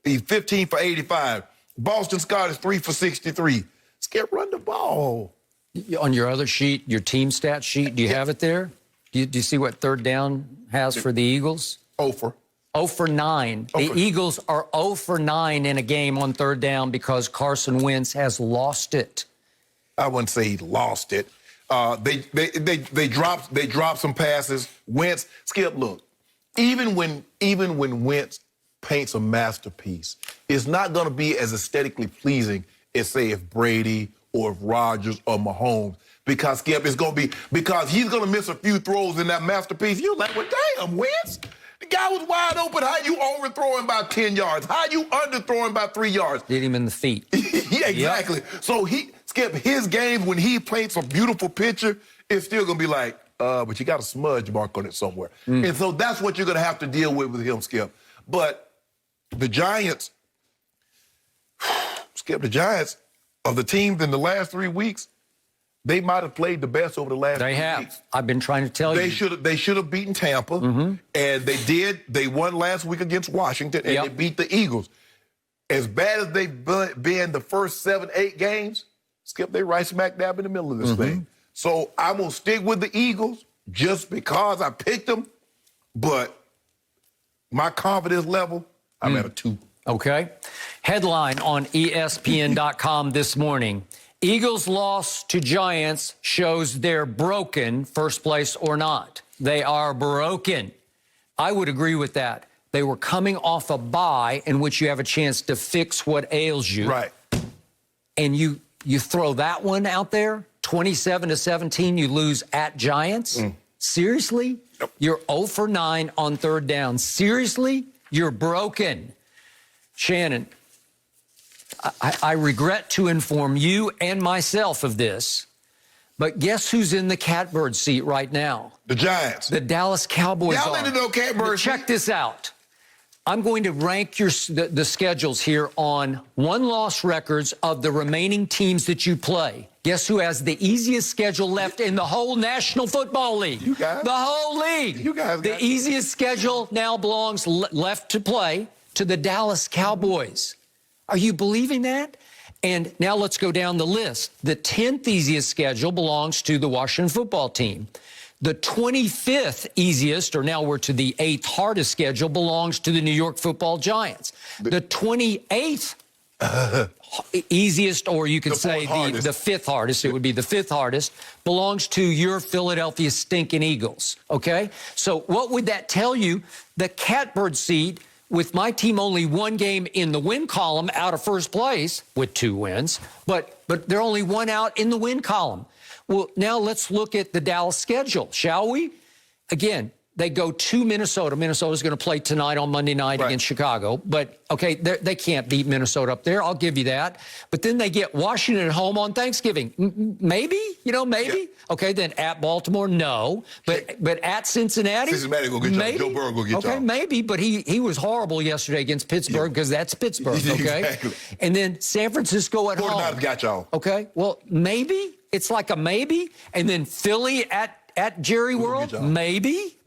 he's 15 for 85. Boston Scott is 3 for 63. Skip, run the ball. On your other sheet, your team stat sheet, do you have it there? Do you see what third down has for the Eagles? 0 for 9. The Eagles are 0 for 9 in a game on third down because Carson Wentz has lost it. I wouldn't say he lost it. They dropped some passes. Wentz, Skip, look, even when Wentz paints a masterpiece, it's not going to be as aesthetically pleasing as, say, if Brady or if Rodgers or Mahomes, because, Skip, it's going to be, because he's going to miss a few throws in that masterpiece. You're like, well, damn, Wentz, the guy was wide open. How you overthrowing by 10 yards? How you underthrowing by 3 yards? Hit him in the feet. Yeah, exactly. Yep. So Skip, his games, when he paints a beautiful picture, it's still going to be like, but you got a smudge mark on it somewhere. And so that's what you're going to have to deal with him, Skip. But the Giants, Skip, of the teams in the last 3 weeks, they might have played the best over the last 3 weeks. They have. I've been trying to tell you. They should have beaten Tampa, and they did. They won last week against Washington, and they beat the Eagles. As bad as they've been the first 7, 8 games, Skip, they right smack dab in the middle of this thing. So I'm going to stick with the Eagles just because I picked them, but my confidence level, I'm at a 2. Okay. Headline on ESPN.com this morning. Eagles' loss to Giants shows they're broken, first place or not. They are broken. I would agree with that. They were coming off a bye in which you have a chance to fix what ails you. Right. And you throw that one out there, 27-17, you lose at Giants? Seriously? Yep. You're 0 for 9 on third down. Seriously? You're broken. Shannon, I regret to inform you and myself of this, but guess who's in the catbird seat right now? The Giants. The Dallas Cowboys. Y'all in the catbird seat. Check this out. I'm going to rank the schedules here on one-loss records of the remaining teams that you play. Guess who has the easiest schedule left in the whole National Football League? You guys. The whole league. You guys. The easiest schedule now belongs left to play to the Dallas Cowboys. Are you believing that? And now let's go down the list. The 10th easiest schedule belongs to the Washington football team. The 25th easiest, or now we're to the 8th hardest schedule, belongs to the New York Football Giants. The 28th easiest, or you could say the 5th hardest, it would be the 5th hardest, belongs to your Philadelphia stinking Eagles, okay? So what would that tell you? The catbird seat, with my team only one game in the win column out of first place with 2 wins, but they're only one out in the win column. Well, now let's look at the Dallas schedule, shall we? Again, they go to Minnesota. Minnesota's going to play tonight on Monday night against Chicago. But, okay, they can't beat Minnesota up there. I'll give you that. But then they get Washington at home on Thanksgiving. Maybe, maybe. Yeah. Okay, then at Baltimore, no. But at Cincinnati, go get maybe. Joe Burrow go get y'all. Okay, maybe. But he was horrible yesterday against Pittsburgh because that's Pittsburgh, okay? Exactly. And then San Francisco at home. 49ers got y'all. Okay, well, maybe. It's like a maybe. And then Philly at Jerry World, maybe.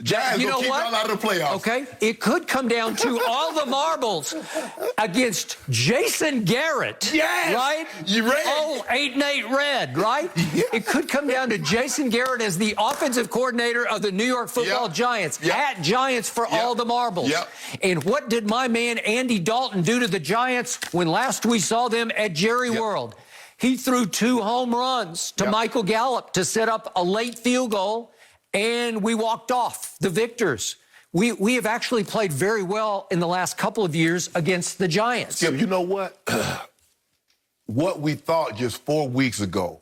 Giants, you know what? Keep y'all out of the playoffs. Okay, it could come down to all the marbles against Jason Garrett. Yes, right. You read? Oh, 8-8 red, right? Yeah. It could come down to Jason Garrett as the offensive coordinator of the New York Football Giants at Giants for all the marbles. And what did my man Andy Dalton do to the Giants when last we saw them at Jerry World? He threw 2 home runs to Michael Gallup to set up a late field goal, and we walked off the victors. We have actually played very well in the last couple of years against the Giants. Skip, you know what? What we thought just 4 weeks ago,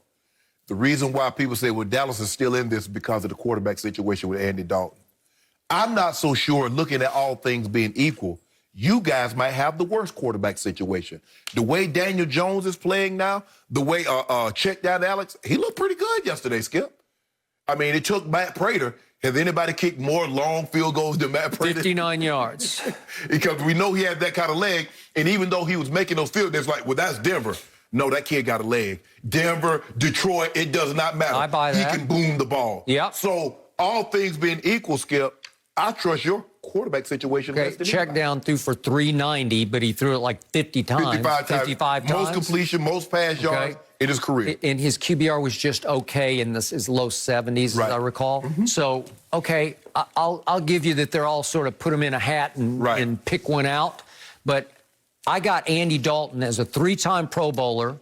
the reason why people say, well, Dallas is still in this because of the quarterback situation with Andy Dalton. I'm not so sure, looking at all things being equal, you guys might have the worst quarterback situation. The way Daniel Jones is playing now, the way check down Alex, he looked pretty good yesterday, Skip. I mean, it took Matt Prater. Has anybody kicked more long field goals than Matt Prater? 59 yards. Because we know he had that kind of leg, and even though he was making those field goals, like, well, that's Denver. No, that kid got a leg. Denver, Detroit, it does not matter. I buy that. He can boom the ball. Yep. So all things being equal, Skip, I trust your quarterback situation. Okay, check down threw for 390, but he threw it like 50 times. 55 times. Most completion, most pass yards in his career. And his QBR was just okay in his low 70s, as I recall. So, okay, I'll give you that they're all sort of put them in a hat and pick one out. But I got Andy Dalton as a 3-time Pro Bowler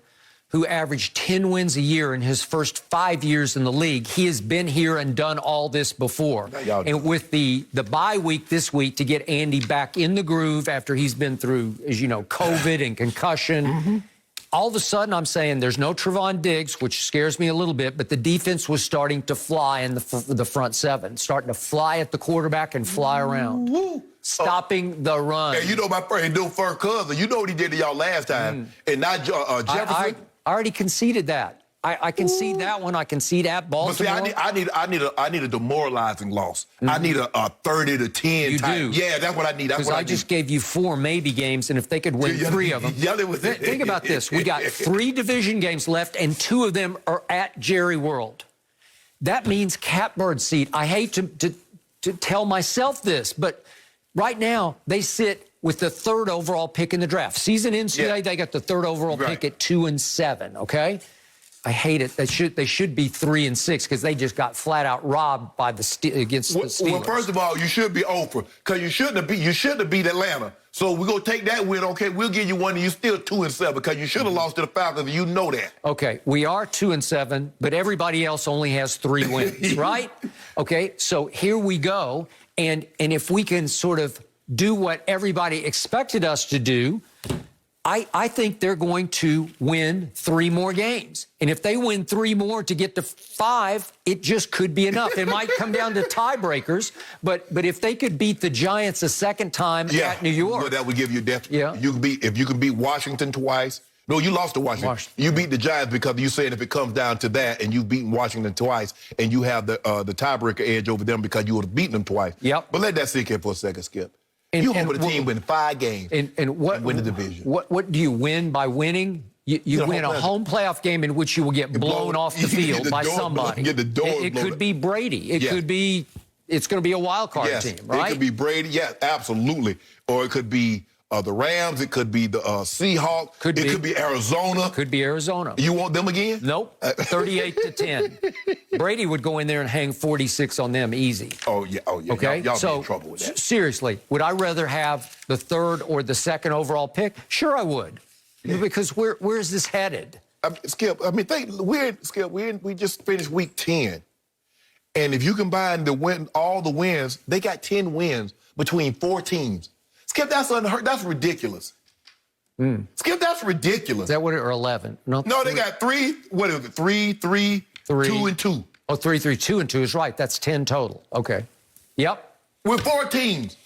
who averaged 10 wins a year in his first 5 years in the league. He has been here and done all this before. And with the bye week this week to get Andy back in the groove after he's been through, as you know, COVID and concussion, all of a sudden I'm saying there's no Trevon Diggs, which scares me a little bit, but the defense was starting to fly in the front 7, starting to fly at the quarterback and fly around. Stopping the run. And you know my friend, first cousin, you know what he did to y'all last time. And not Jefferson. I already conceded that. I concede that one. I concede at Baltimore. But see, I need a demoralizing loss. I need a 30-10 you type. do. Yeah, that's what I need. Because I just gave you 4 maybe games, and if they could win 3 of them. Think about this. We got 3 division games left, and 2 of them are at Jerry World. That means catbird seat. I hate to tell myself this, but right now they sit with the 3rd overall pick in the draft. Season ends today, they got the 3rd overall pick at 2-7, okay? I hate it. They should be 3-6 because they just got flat out robbed by against the Steelers. Well, first of all, you should be over because you shouldn't have beat Atlanta. So we're going to take that win, okay? We'll give you one, and you're still 2-7 because you should have lost to the Falcons, and you know that. Okay, we are 2-7, but everybody else only has 3 wins, right? Okay, so here we go, and if we can sort of do what everybody expected us to do, I think they're going to win 3 more games. And if they win 3 more to get to 5, it just could be enough. It might come down to tiebreakers, but if they could beat the Giants a second time at New York. Well, that would give you depth. Yeah. If you can beat Washington twice. No, you lost to Washington. You beat the Giants because you said if it comes down to that and you've beaten Washington twice and you have the tiebreaker edge over them because you would have beaten them twice. Yep. But let that sink in for a second, Skip. You hope the team win 5 games and win the division. What do you win by winning? You win a home playoff game in which you will get blown off the field by somebody. It could be Brady. It could be. It's going to be a wild card team, right? It could be Brady. Yeah, absolutely. Or it could be the Rams. It could be the Seahawks. It could be Arizona. Could be Arizona. You want them again? Nope. 38-10. Brady would go in there and hang 46 on them easy. Oh yeah. Okay. Y'all be in trouble with that. Seriously, would I rather have the 3rd or the 2nd overall pick? Sure, I would. Yeah. Because where is this headed? Skip, I mean, we just finished week 10. And if you combine all the wins, they got 10 wins between 4 teams. Skip, that's unheard. That's ridiculous. Skip, that's ridiculous. Is that what it, or 11? No, they got 3. What is it? 3, 2, and 2. Oh, 3, 2, and 2 is right. That's 10 total. Okay. Yep. With 4 teams.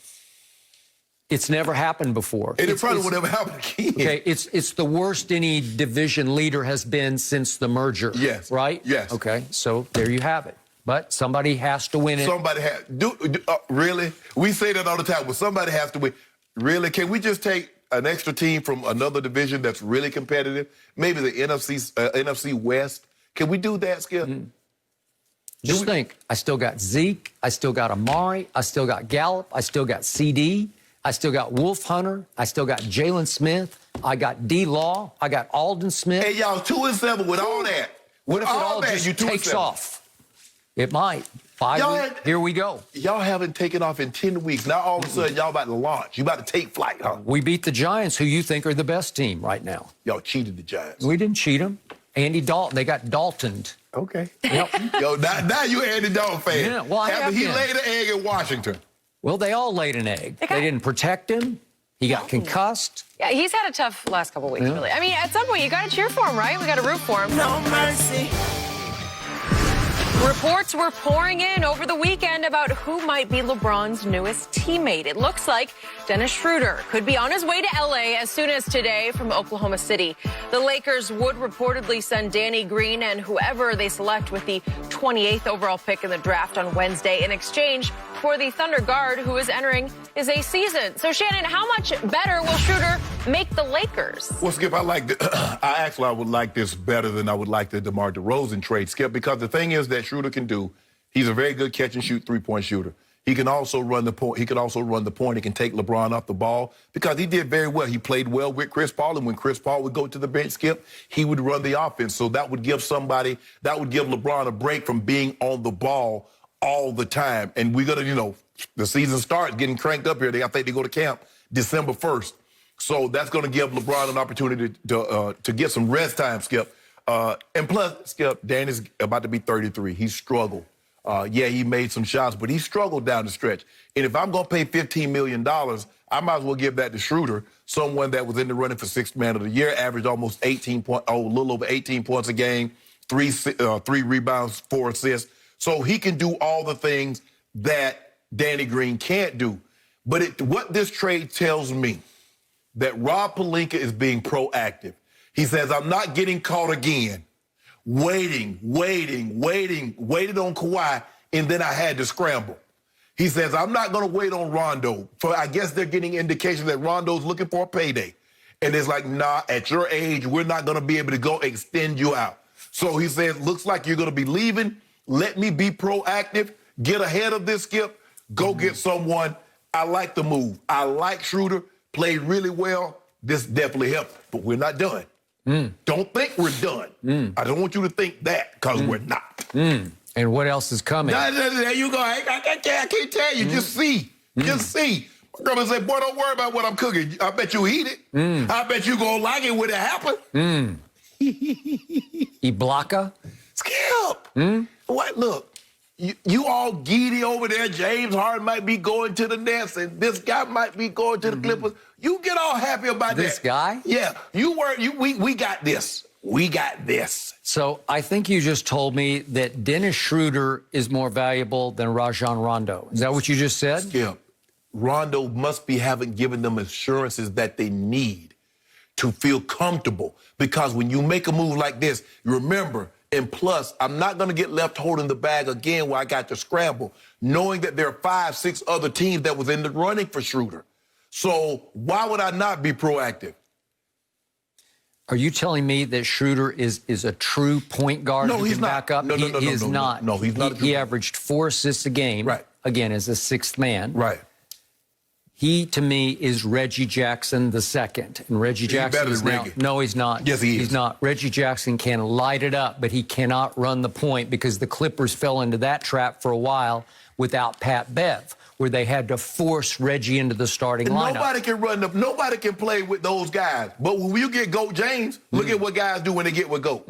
It's never happened before. It probably would never happen again. Okay, it's the worst any division leader has been since the merger. Yes. Right? Yes. Okay, so there you have it. But somebody has to win it. Somebody has. Really? We say that all the time, but somebody has to win. Really? Can we just take an extra team from another division that's really competitive? Maybe the NFC West. Can we do that, Skip? Just think, I still got Zeke, I still got Amari, I still got Gallup, I still got CD, I still got Wolf Hunter, I still got Jalen Smith, I got D-Law, I got Alden Smith. Hey, y'all, 2-7 with all that. What if it all just takes off? It might. 5 weeks, here we go. Y'all haven't taken off in 10 weeks. Now all of a sudden, y'all about to launch. You about to take flight, huh? We beat the Giants, who you think are the best team right now. Y'all cheated the Giants. We didn't cheat them. Andy Dalton, they got Daltoned. Okay. Yep. Yo, now you Andy Dalton fan. Yeah, well, he laid an egg in Washington. Well, they all laid an egg. They didn't protect him. He got concussed. Yeah, he's had a tough last couple weeks, really. I mean, at some point, you got to cheer for him, right? We got to root for him. No mercy. Reports were pouring in over the weekend about who might be LeBron's newest teammate. It looks like Dennis Schroder could be on his way to L.A. as soon as today from Oklahoma City. The Lakers would reportedly send Danny Green and whoever they select with the 28th overall pick in the draft on Wednesday in exchange for the Thunder guard who is entering his 8th season. So, Shannon, how much better will Schroder make the Lakers? Well, Skip, I would like this better than I would like the DeMar DeRozan trade, Skip, because the thing is that Schroder can do, he's a very good catch and shoot 3-point shooter. He can also run the point. He can take LeBron off the ball because he did very well. He played well with Chris Paul, and when Chris Paul would go to the bench, Skip, he would run the offense. So that would give LeBron a break from being on the ball all the time. And we're gonna, the season starts getting cranked up here. I think they go to camp December 1st. So that's gonna give LeBron an opportunity to get some rest time, Skip. And plus, Skip, Danny's about to be 33. He struggled. He made some shots, but he struggled down the stretch. And if I'm going to pay $15 million, I might as well give that to Schroder, someone that was in the running for 6th man of the year, averaged almost a little over 18 points a game, 3 rebounds, 4 assists. So he can do all the things that Danny Green can't do. But what this trade tells me, that Rob Pelinka is being proactive. He says, I'm not getting caught again. Waiting on Kawhi, and then I had to scramble. He says, I'm not going to wait on Rondo. I guess they're getting indication that Rondo's looking for a payday. And it's like, nah, at your age, we're not going to be able to go extend you out. So he says, looks like you're going to be leaving. Let me be proactive. Get ahead of this, Skip. Go get someone. I like the move. I like Schroder. Played really well. This definitely helped. But we're not done. Don't think we're done. I don't want you to think that, because we're not. And what else is coming? There you go. I can't tell you. Just see. Just see. My grandma said, boy, don't worry about what I'm cooking. I bet you eat it. I bet you gonna like it when it happens. Ibaka? Skip. What? Look, You all giddy over there. James Harden might be going to the Nets, and this guy might be going to the Clippers. You get all happy about this guy? Yeah, we got this. We got this. So I think you just told me that Dennis Schroder is more valuable than Rajon Rondo. Is that what you just said? Yeah. Rondo must be haven't given them assurances that they need to feel comfortable. Because when you make a move like this, remember, and plus, I'm not going to get left holding the bag again where I got to scramble, knowing that there are 5, 6 other teams that was in the running for Schroder. So why would I not be proactive? Are you telling me that Schroder is a true point guard who can back up? No, he is not. No, he's not. He averaged 4 assists a game, right. Again, as a 6th man. Right. He, to me, is Reggie Jackson the second. And Reggie Jackson is now... No, he's not. Yes, he is. He's not. Reggie Jackson can light it up, but he cannot run the point because the Clippers fell into that trap for a while without Pat Bev, where they had to force Reggie into the starting lineup. Nobody can play with those guys. But when you get GOAT James, look at what guys do when they get with GOAT.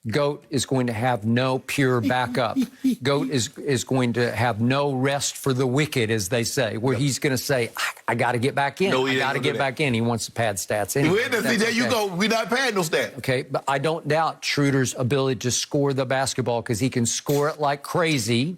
GOAT is going to have no pure backup. GOAT is going to have no rest for the wicked, as they say, where he's going to say, I got to get back in. I got to get back in. He wants to pad stats. Anyway, there you go. We're not padding no stats. Okay, but I don't doubt Schroeder's ability to score the basketball because he can score it like crazy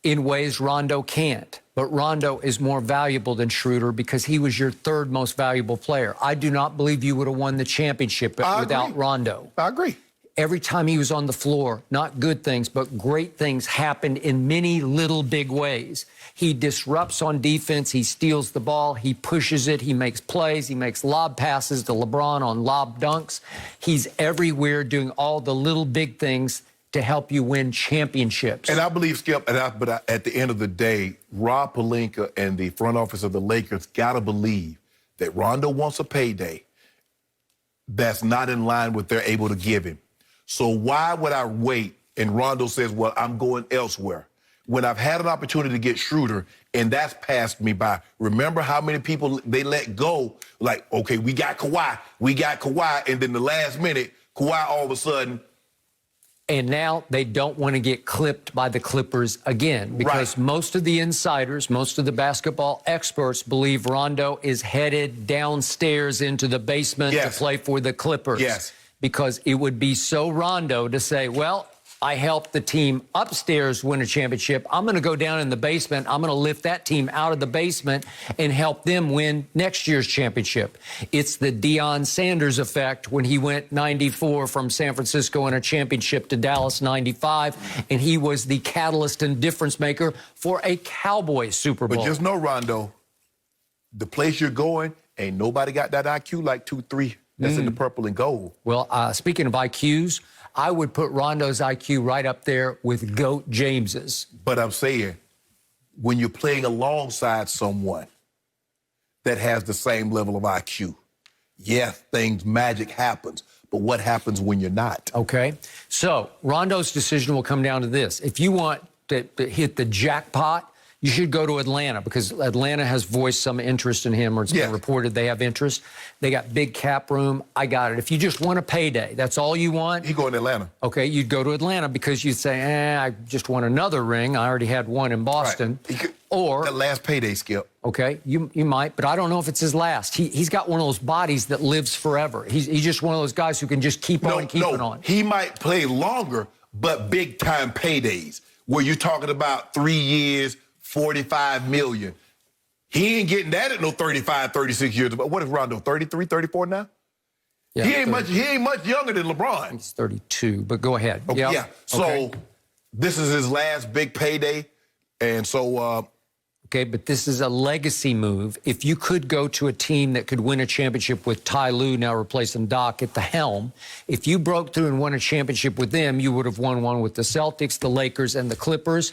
in ways Rondo can't. But Rondo is more valuable than Schroder because he was your 3rd most valuable player. I do not believe you would have won the championship without Rondo. I agree. Every time he was on the floor, not good things, but great things happened in many little big ways. He disrupts on defense. He steals the ball. He pushes it. He makes plays. He makes lob passes to LeBron on lob dunks. He's everywhere doing all the little big things to help you win championships. And I believe, Skip, but at the end of the day, Rob Pelinka and the front office of the Lakers got to believe that Rondo wants a payday that's not in line with they're able to give him. So why would I wait? And Rondo says, well, I'm going elsewhere. When I've had an opportunity to get Schroder, and that's passed me by. Remember how many people they let go? Like, okay, we got Kawhi. And then the last minute, Kawhi all of a sudden. And now they don't want to get clipped by the Clippers again because most of the insiders, most of the basketball experts believe Rondo is headed downstairs into the basement to play for the Clippers. Yes. Because it would be so Rondo to say, well, I helped the team upstairs win a championship. I'm going to go down in the basement. I'm going to lift that team out of the basement and help them win next year's championship. It's the Deion Sanders effect when he went 94 from San Francisco in a championship to Dallas 95, and he was the catalyst and difference maker for a Cowboys Super Bowl. But just know, Rondo, the place you're going, ain't nobody got that IQ like 2-3. That's in the purple and gold. Well, speaking of IQs, I would put Rondo's IQ right up there with GOAT James's. But I'm saying, when you're playing alongside someone that has the same level of IQ, magic happens. But what happens when you're not? Okay. So Rondo's decision will come down to this. If you want to hit the jackpot, you should go to Atlanta because Atlanta has voiced some interest in him, or it's been reported they have interest. They got big cap room. I got it. If you just want a payday, that's all you want. He going to Atlanta. Okay, you'd go to Atlanta because you'd say, I just want another ring. I already had one in Boston. Or that last payday, Skip. Okay, you might, but I don't know if it's his last. He's got one of those bodies that lives forever. He's just one of those guys who can just keep on keeping on. He might play longer, but big-time paydays, where you're talking about 3 years, $45 million. He ain't getting that at no 35, 36 years. But what is Rondo, 33, 34 now? Yeah, he ain't much younger than LeBron. He's 32, but go ahead. Okay, yeah. So this is his last big payday. And so okay, but this is a legacy move. If you could go to a team that could win a championship with Ty Lue now replacing Doc at the helm, if you broke through and won a championship with them, you would have won one with the Celtics, the Lakers, and the Clippers.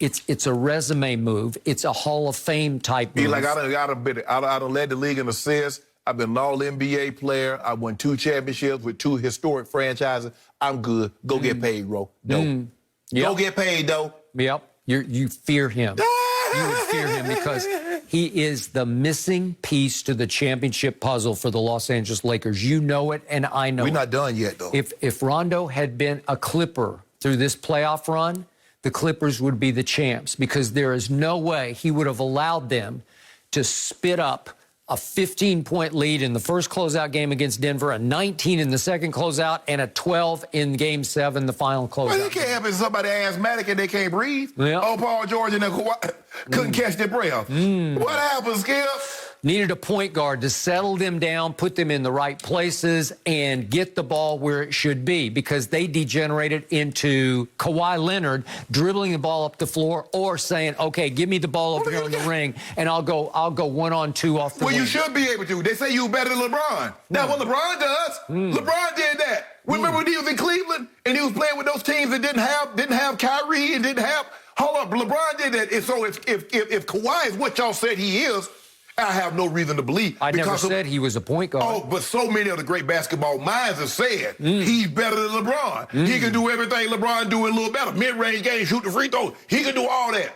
It's a resume move. It's a Hall of Fame type move. I done led the league in assists. I've been an all-NBA player. I won 2 championships with 2 historic franchises. I'm good. Go get paid, Ro. Go get paid, though. Yep. You fear him. You would fear him because he is the missing piece to the championship puzzle for the Los Angeles Lakers. You know it, and I know it. We're not done yet, though. If Rondo had been a Clipper through this playoff run, the Clippers would be the champs, because there is no way he would have allowed them to spit up a 15-point lead in the first closeout game against Denver, a 19 in the second closeout, and a 12 in Game 7, the final closeout. Well, it can't happen. Somebody asthmatic and they can't breathe. Yeah. Oh, Paul George and Kawhi couldn't catch their breath. What happened, Skip? Needed a point guard to settle them down, put them in the right places, and get the ball where it should be, because they degenerated into Kawhi Leonard dribbling the ball up the floor or saying, okay, give me the ball over here in the ring, and I'll go 1-on-2 off the wing. You should be able to. They say you better than LeBron. That's what LeBron does. LeBron did that. Remember when he was in Cleveland and he was playing with those teams that didn't have Kyrie and didn't have... Hold up, LeBron did that. And so if Kawhi is what y'all said he is, I have no reason to believe. I never said he was a point guard. Oh, but so many of the great basketball minds have said he's better than LeBron. He can do everything LeBron do and a little better. Mid-range game, shoot the free throw. He can do all that.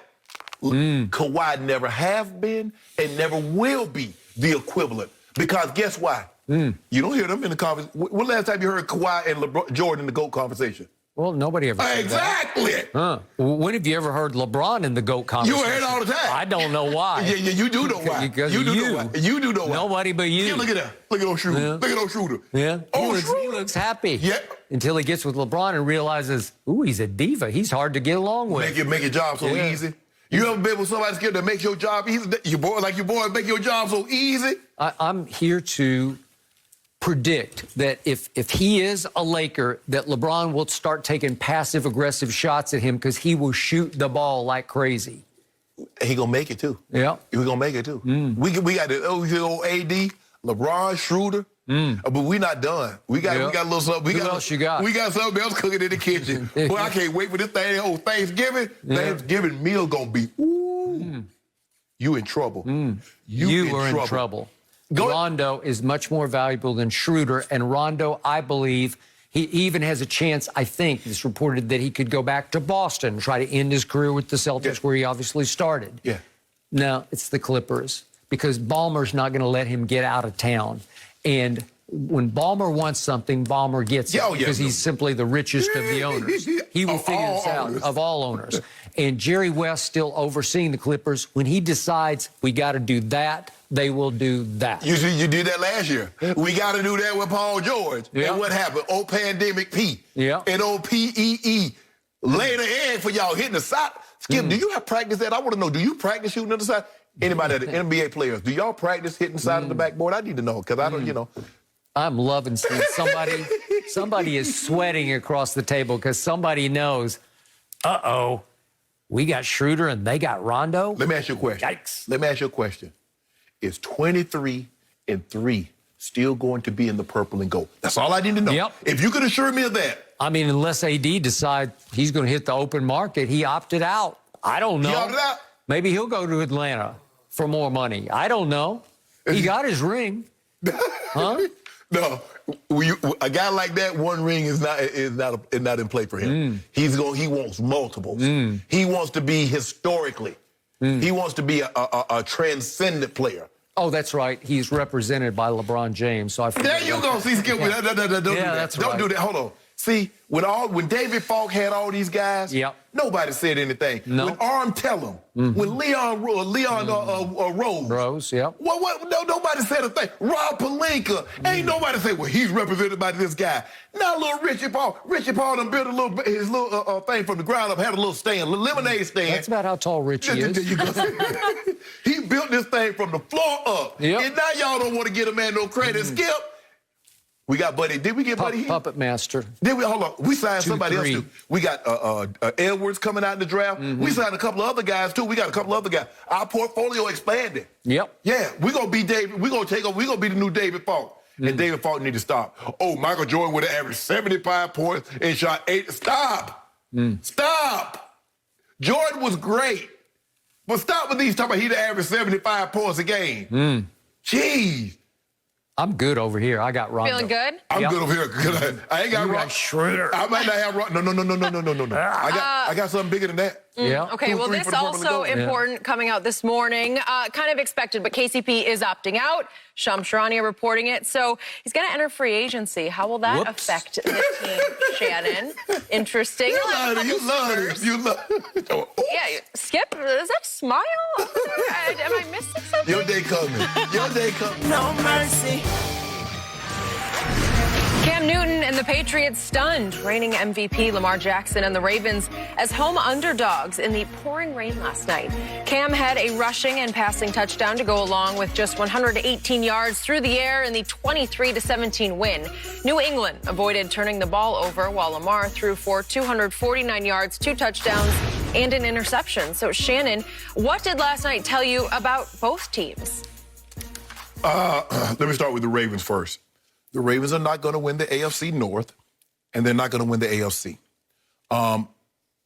Kawhi never have been and never will be the equivalent. Because guess why? You don't hear them in the conversation. When last time you heard Kawhi and Jordan in the GOAT conversation? Well, nobody ever said exactly. That. When have you ever heard LeBron in the GOAT conversation? You hear it all the time. I don't know why. Yeah, you do know why. Because you do know why. You do know why. Nobody but you. Yeah, look at that. Look at those shooters. Yeah. Look at those shooters. Yeah. Oh, he looks happy. Yeah. Until he gets with LeBron and realizes, ooh, he's a diva. He's hard to get along with. Make your job so easy. You ever been with somebody scared that makes your job easy? Your boys make your job so easy? I'm here to predict that if he is a Laker, that LeBron will start taking passive-aggressive shots at him, because he will shoot the ball like crazy. He gonna make it too. Yeah, he gonna make it too. We got the old AD, LeBron, Schroder, but we not done. We got a little something. Who else you got? We got something else cooking in the kitchen. Boy, I can't wait for this thing. Oh, Thanksgiving, Thanksgiving meal gonna be. You in trouble. You are in trouble. Rondo is much more valuable than Schroder, and Rondo, I believe, he even has a chance, I think, it's reported that he could go back to Boston and try to end his career with the Celtics, where he obviously started. Yeah. No, it's the Clippers, because Ballmer's not going to let him get out of town. And when Ballmer wants something, Ballmer gets it, because he's simply the richest of the owners. He will figure this out, of all owners. And Jerry West still overseeing the Clippers. When he decides we got to do that, they will do that. You did that last year. We got to do that with Paul George. And what happened? Old Pandemic P. And old PEE. Laid an egg for y'all hitting the side. Skip, do you have practice that? I want to know, do you practice shooting on the side? Anybody, the NBA players, do y'all practice hitting the side of the backboard? I need to know, because I don't, I'm loving seeing somebody is sweating across the table, because somebody knows, uh-oh, we got Schroder and they got Rondo. Let me ask you a question. Yikes. Let me ask you a question. Is 23-3 still going to be in the purple and gold? That's all I need to know. Yep. If you could assure me of that. I mean, unless AD decides he's going to hit the open market, he opted out. I don't know. He opted out? Maybe he'll go to Atlanta for more money. I don't know. He got his ring. Huh? No, a guy like that, one ring is not in play for him. He wants multiples. He wants to be historically. He wants to be a transcendent player. Oh, that's right. He's represented by LeBron James. So there you go. See, Skip. Don't do that. Don't do that. Hold on. See, when David Falk had all these guys, nobody said anything. No. When Arm Tellem, when Leon Rose, nobody said a thing. Rob Pelinka, ain't nobody say, well, he's represented by this guy. Now, little Richie Paul. Richie Paul done built his little thing from the ground up, had a little stand, a little lemonade stand. That's about how tall Richie is. There you go. He built this thing from the floor up. And now y'all don't want to give a man no credit. Skip. We got Buddy. Did we get Buddy here? Puppet Master. Did we? Hold on. We signed somebody else, too. We got Edwards coming out in the draft. We signed a couple of other guys, too. We got a couple of other guys. Our portfolio expanded. Yep. Yeah. We're going to be David. We're going to take over. We're going to be the new David Falk. And David Falk need to stop. Oh, Michael Jordan would have averaged 75 points and shot 8. Stop. Stop. Jordan was great. But stop with these talking about he'd average 75 points a game. Jeez. I'm good over here. I got Rondo. Feeling good? I'm good over here. I ain't got Schroder. I might not have Rondo. No. I got something bigger than that. Yeah. Okay, well, this also important coming out this morning. Kind of expected, but KCP is opting out. Shams Charania reporting it. So he's going to enter free agency. How will that affect the team, Shannon? Interesting. You love it. Yeah, Skip, is that a smile? Am I missing something? Your day coming. Your day coming. No mercy. Cam Newton and the Patriots stunned reigning MVP Lamar Jackson and the Ravens as home underdogs in the pouring rain last night. Cam had a rushing and passing touchdown to go along with just 118 yards through the air in the 23-17 win. New England avoided turning the ball over while Lamar threw for 249 yards, 2 touchdowns, and an interception. So, Shannon, what did last night tell you about both teams? Let me start with the Ravens first. The Ravens are not going to win the AFC North, and they're not going to win the AFC.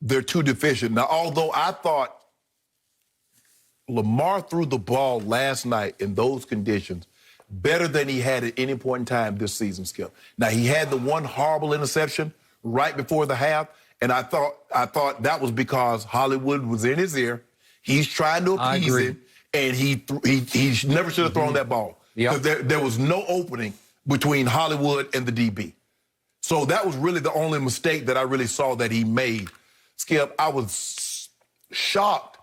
They're too deficient. Now, although I thought Lamar threw the ball last night in those conditions better than he had at any point in time this season, Skip. Now, he had the one horrible interception right before the half, and I thought that was because Hollywood was in his ear. He's trying to appease him, and he never should have thrown that ball. Because there was no opening between Hollywood and the DB. So that was really the only mistake that I really saw that he made. Skip, I was shocked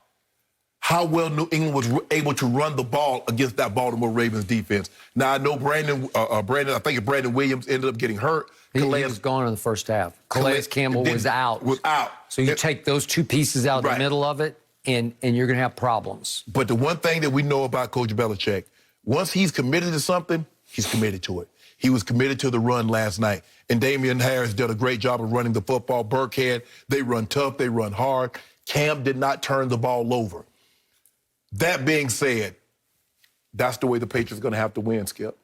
how well New England was able to run the ball against that Baltimore Ravens defense. Now, I know I think Brandon Williams ended up getting hurt. He was gone in the first half. Calais Campbell was out. So you take those two pieces out in the middle of it, and you're going to have problems. But the one thing that we know about Coach Belichick, once he's committed to something, he's committed to it. He was committed to the run last night. And Damian Harris did a great job of running the football. Burkhead, they run tough, they run hard. Cam did not turn the ball over. That being said, that's the way the Patriots are going to have to win, Skip.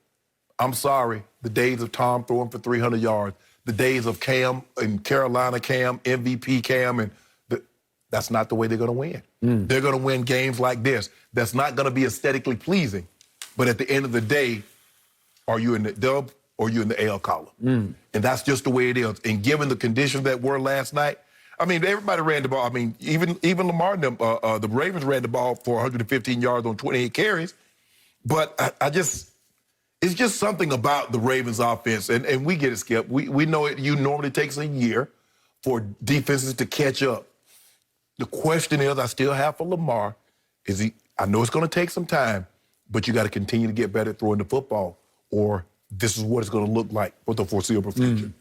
I'm sorry. The days of Tom throwing for 300 yards, the days of Cam and Carolina Cam, MVP Cam, and that's not the way they're going to win. They're going to win games like this. That's not going to be aesthetically pleasing. But at the end of the day, are you in the dub or are you in the AL column? And that's just the way it is. And given the conditions that were last night, I mean, everybody ran the ball. I mean, even Lamar and them, the Ravens ran the ball for 115 yards on 28 carries. But it's just something about the Ravens offense. And we get it, Skip. We know it normally takes a year for defenses to catch up. The question is, I still have for Lamar, I know it's going to take some time, but you got to continue to get better at throwing the football, or this is what it's going to look like for the foreseeable future.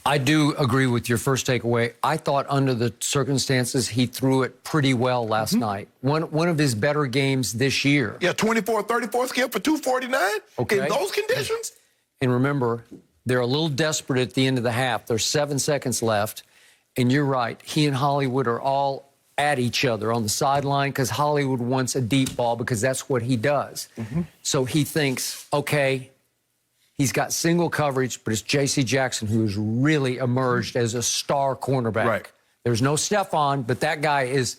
I do agree with your first takeaway. I thought under the circumstances, he threw it pretty well last night. One of his better games this year. Yeah, 24-34 Skip for 249 in those conditions. And remember, they're a little desperate at the end of the half. There's 7 seconds left. And you're right. He and Hollywood are all at each other on the sideline because Hollywood wants a deep ball because that's what he does. So he thinks, okay, he's got single coverage, but it's J.C. Jackson who's really emerged as a star cornerback. Right. There's no Stephon, but that guy he's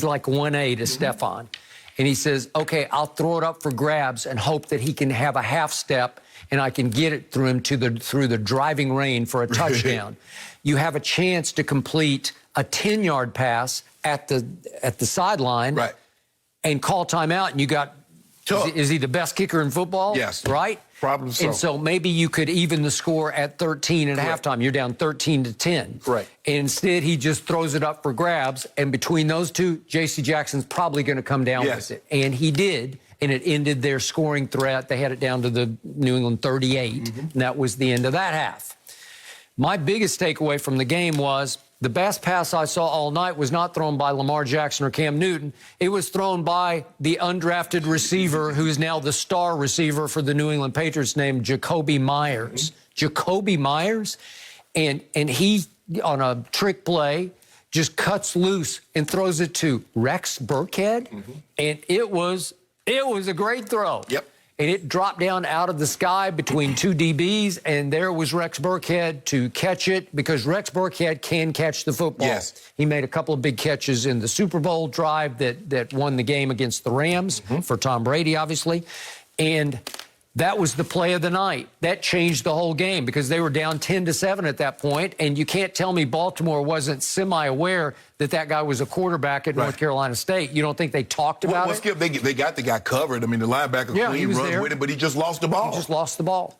like 1A to Stephon. And he says, okay, I'll throw it up for grabs and hope that he can have a half step and I can get it through him through the driving rain for a touchdown. You have a chance to complete a 10-yard pass at the sideline and call timeout, and you got, is he the best kicker in football? Yes. Right? Probably so. And so maybe you could even the score at 13 at halftime. You're down 13-10. Right. And instead, he just throws it up for grabs, and between those two, J.C. Jackson's probably going to come down with it. And he did, and it ended their scoring threat. They had it down to the New England 38, and that was the end of that half. My biggest takeaway from the game was the best pass I saw all night was not thrown by Lamar Jackson or Cam Newton. It was thrown by the undrafted receiver who is now the star receiver for the New England Patriots named Jacoby Myers. Jacoby Myers, and he, on a trick play, just cuts loose and throws it to Rex Burkhead, and it was a great throw. Yep. And it dropped down out of the sky between two DBs, and there was Rex Burkhead to catch it because Rex Burkhead can catch the football. Yes. He made a couple of big catches in the Super Bowl drive that won the game against the Rams for Tom Brady, obviously. And That was the play of the night. That changed the whole game because they were down 10-7 at that point, and you can't tell me Baltimore wasn't semi-aware that that guy was a quarterback at North Carolina State. You don't think they talked about it? Skip, they got the guy covered. I mean, the linebacker clean runs with it, but he just lost the ball. He just lost the ball.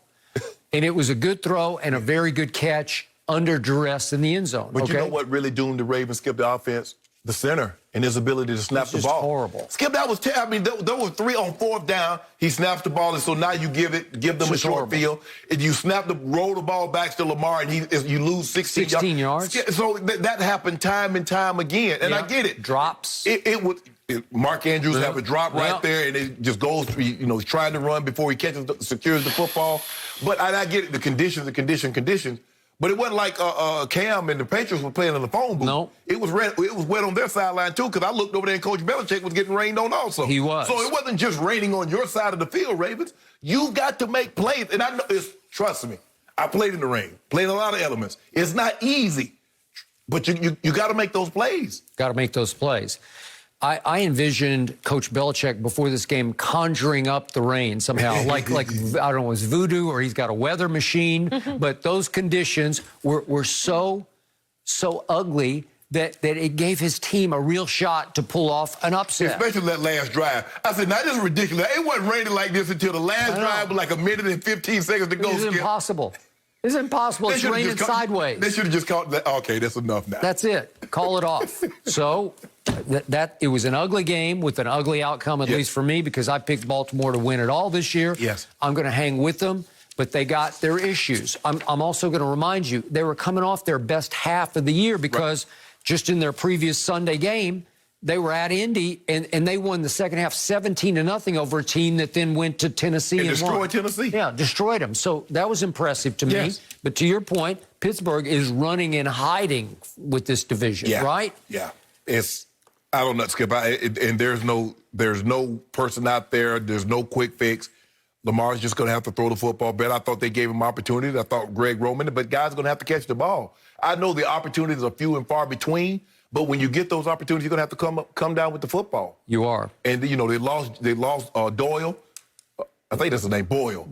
And it was a good throw and a very good catch under duress in the end zone. But you know what really doomed the Ravens, Skip, the offense? The center and his ability to snap the ball. Horrible. Skip, that was terrible. I mean, there were 3 on 4th down. He snaps the ball, and so now you give them a short field. And you roll the ball back to Lamar, and you lose 16 yards. So that happened time and time again. And I get it. Drops. Mark Andrews have a drop right there, and it just goes. He's trying to run before he secures the football. But I get it. The conditions. But it wasn't like Cam and the Patriots were playing in the phone booth. No. It was wet on their sideline, too, because I looked over there and Coach Belichick was getting rained on also. He was. So it wasn't just raining on your side of the field, Ravens. You've got to make plays. And I know, trust me, I played in the rain, played a lot of elements. It's not easy, but you got to make those plays. Got to make those plays. I envisioned Coach Belichick before this game conjuring up the rain somehow, like I don't know, it was voodoo or he's got a weather machine. But those conditions were so ugly that it gave his team a real shot to pull off an upset. Especially that last drive. I said, now this is ridiculous. It wasn't raining like this until the last drive with like a minute and 15 seconds to go. It's impossible. It's impossible. It's raining sideways. They should have just called that. Okay, that's enough now. That's it. Call it off. So it was an ugly game with an ugly outcome, at least for me, because I picked Baltimore to win it all this year. Yes. I'm going to hang with them, but they got their issues. I'm also going to remind you, they were coming off their best half of the year because just in their previous Sunday game, they were at Indy, and they won the second half 17-0 over a team that then went to Tennessee and destroyed won. Tennessee. Yeah, destroyed them. So that was impressive to me. But to your point, Pittsburgh is running and hiding with this division, right? Yeah. I don't know, Skip. And there's no person out there. There's no quick fix. Lamar's just going to have to throw the football better. I thought they gave him opportunities. I thought Greg Roman, but guys are going to have to catch the ball. I know the opportunities are few and far between. But when you get those opportunities, you're gonna have to come down with the football. You are. And they lost Doyle. I think that's the name, Boyle.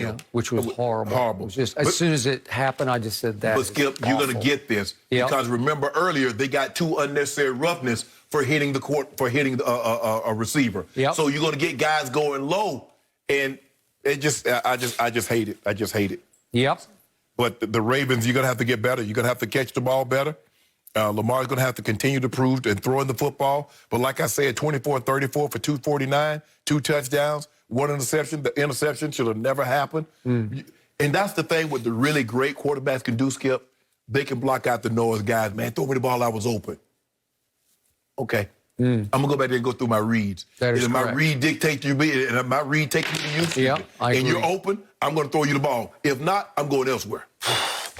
Yeah, which was horrible. Horrible. It was just, as soon as it happened, I just said that. But Skip, you're gonna get this because remember earlier they got 2 unnecessary roughness for hitting the court a receiver. So you're gonna get guys going low, and I just hate it. I just hate it. But the Ravens, you're gonna have to get better. You're gonna have to catch the ball better. Lamar's going to have to continue to prove and throwing the football. But like I said, 24-34 for 249, 2 touchdowns, 1 interception. The interception should have never happened. And that's the thing what the really great quarterbacks can do, Skip. They can block out the noise, guys. Man, throw me the ball, I was open. Okay. I'm going to go back there and go through my reads. That is and correct. my read dictates you, and my read takes you to you. I agree. And you're open, I'm going to throw you the ball. If not, I'm going elsewhere.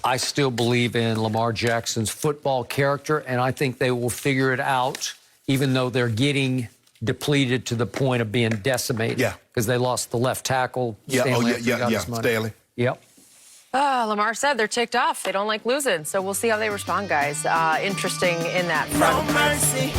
I still believe in Lamar Jackson's football character, and I think they will figure it out, even though they're getting depleted to the point of being decimated. Because they lost the left tackle. Stanley. Lamar said they're ticked off. They don't like losing. So we'll see how they respond, guys. Interesting in that front. No mercy.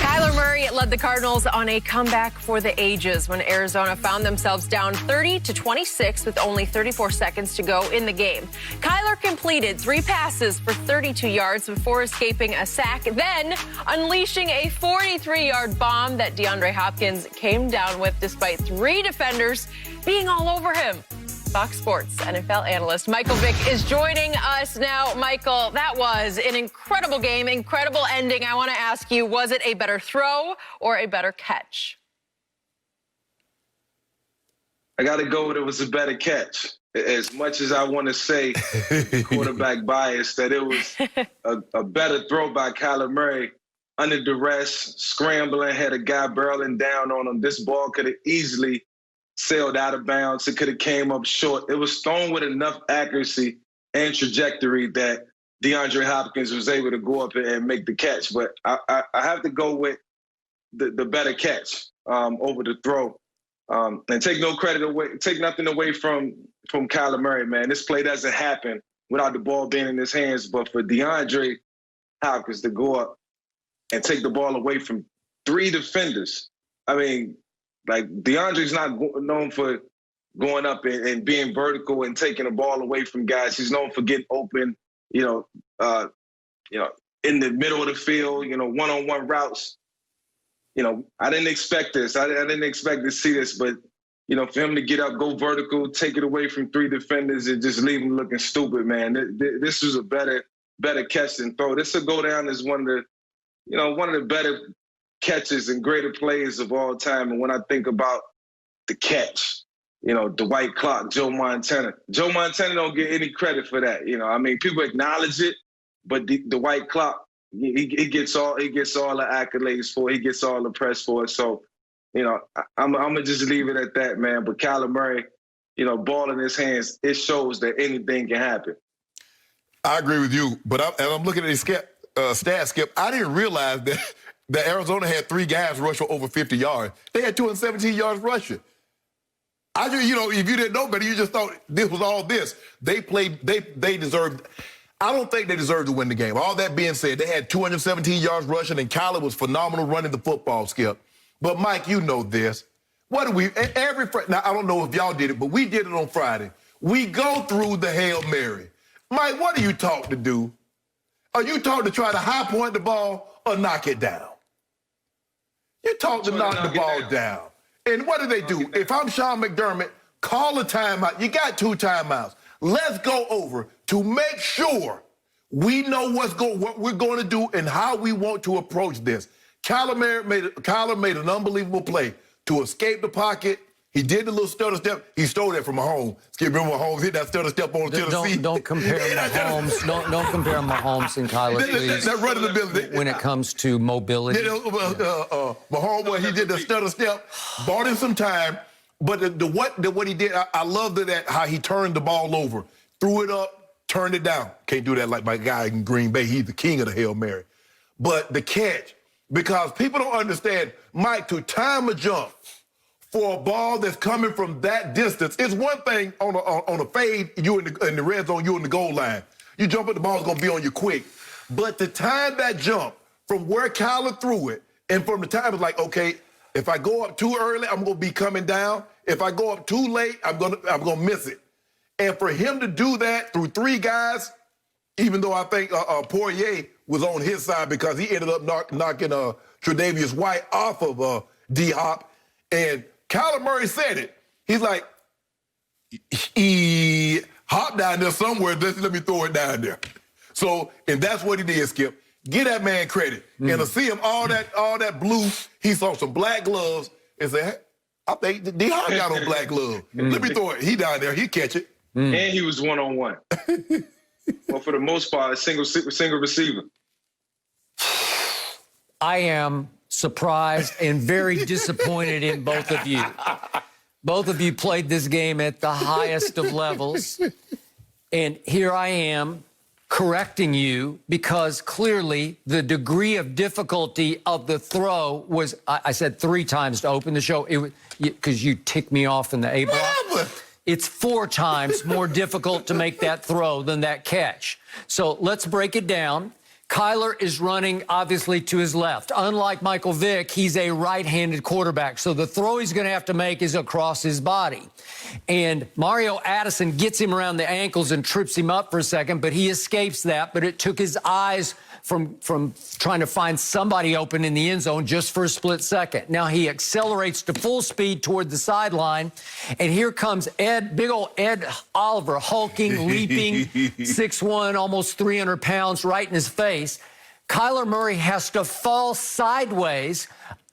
Kyler Murray led the Cardinals on a comeback for the ages when Arizona found themselves down 30-26 with only 34 seconds to go in the game. Kyler completed 3 passes for 32 yards before escaping a sack, then unleashing a 43-yard bomb that DeAndre Hopkins came down with despite 3 defenders being all over him. Fox Sports NFL analyst Michael Vick is joining us now. Michael, that was an incredible game, incredible ending. I want to ask you, was it a better throw or a better catch? I got to go with it was a better catch. As much as I want to say quarterback bias, that it was a better throw by Kyler Murray under duress, scrambling, had a guy barreling down on him. This ball could have easily sailed out of bounds. It could have came up short. It was thrown with enough accuracy and trajectory that DeAndre Hopkins was able to go up and make the catch. But I have to go with the better catch over the throw. And take nothing away from Kyler Murray, man. This play doesn't happen without the ball being in his hands. But for DeAndre Hopkins to go up and take the ball away from 3 defenders, I mean, Like, DeAndre's not known for going up and being vertical and taking the ball away from guys. He's known for getting open, in the middle of the field, one-on-one routes. I didn't expect this. I didn't expect to see this, but, for him to get up, go vertical, take it away from 3 defenders and just leave him looking stupid, man. This was a better catch than throw. This will go down as one of the better catches and greater plays of all time. And when I think about the catch, Dwight Clark, Joe Montana. Joe Montana don't get any credit for that. People acknowledge it, but Dwight Clark, he gets all the accolades for it. He gets all the press for it. So, I'm gonna just leave it at that, man. But Kyler Murray, ball in his hands, it shows that anything can happen. I agree with you, but I'm looking at these stats, Skip. I didn't realize that Arizona had 3 guys rush for over 50 yards. They had 217 yards rushing. If you didn't know better, you just thought this was all this. They deserved. I don't think they deserved to win the game. All that being said, they had 217 yards rushing, and Kyler was phenomenal running the football, Skip. But, Mike, you know this. Now, I don't know if y'all did it, but we did it on Friday. We go through the Hail Mary. Mike, what are you taught to do? Are you taught to try to high point the ball or knock it down? You're taught to knock the ball down. And what do? If I'm Sean McDermott, call a timeout. You got 2 timeouts. Let's go over to make sure we know what we're going to do and how we want to approach this. Kyler made an unbelievable play to escape the pocket. He did the little stutter step. He stole that from Mahomes. Remember Mahomes hit that stutter step on Tennessee? Don't compare Mahomes. Don't compare Mahomes and Kyler, please. That running ability. When it comes to mobility. Mahomes, he did the stutter step, bought him some time. But what he did, I love how he turned the ball over, threw it up, turned it down. Can't do that like my guy in Green Bay. He's the king of the Hail Mary. But the catch, because people don't understand, Mike, to time a jump for a ball that's coming from that distance, it's one thing on a fade, you in the red zone, you in the goal line. You jump at the ball's gonna be on you quick. But to time that jump from where Kyler threw it, and from the time it's like, okay, if I go up too early, I'm gonna be coming down. If I go up too late, I'm gonna miss it. And for him to do that through 3 guys, even though I think Poirier was on his side because he ended up knocking Tre'Davious White off of D-Hop, and Kyler Murray said it. He's like, hop down there somewhere. Let me throw it down there. So, and that's what he did, Skip. Give that man credit. And to see him all that blue, he saw some black gloves and said, hey, I think D-Hop got on black gloves. Let me throw it. He down there. He catch it. And he was one-on-one. Well, for the most part, a single receiver. I am surprised and very disappointed in both of you. Both of you played this game at the highest of levels. And here I am correcting you because clearly the degree of difficulty of the throw was, I said 3 times to open the show, because you ticked me off in the A block. It's 4 times more difficult to make that throw than that catch. So let's break it down. Kyler is running, obviously, to his left. Unlike Michael Vick, he's a right-handed quarterback. So the throw he's going to have to make is across his body. And Mario Addison gets him around the ankles and trips him up for a second, but he escapes that. But it took his eyes from trying to find somebody open in the end zone just for a split second. Now he accelerates to full speed toward the sideline, and here comes big old Ed Oliver, hulking, leaping, 6'1", almost 300 pounds, right in his face. Kyler Murray has to fall sideways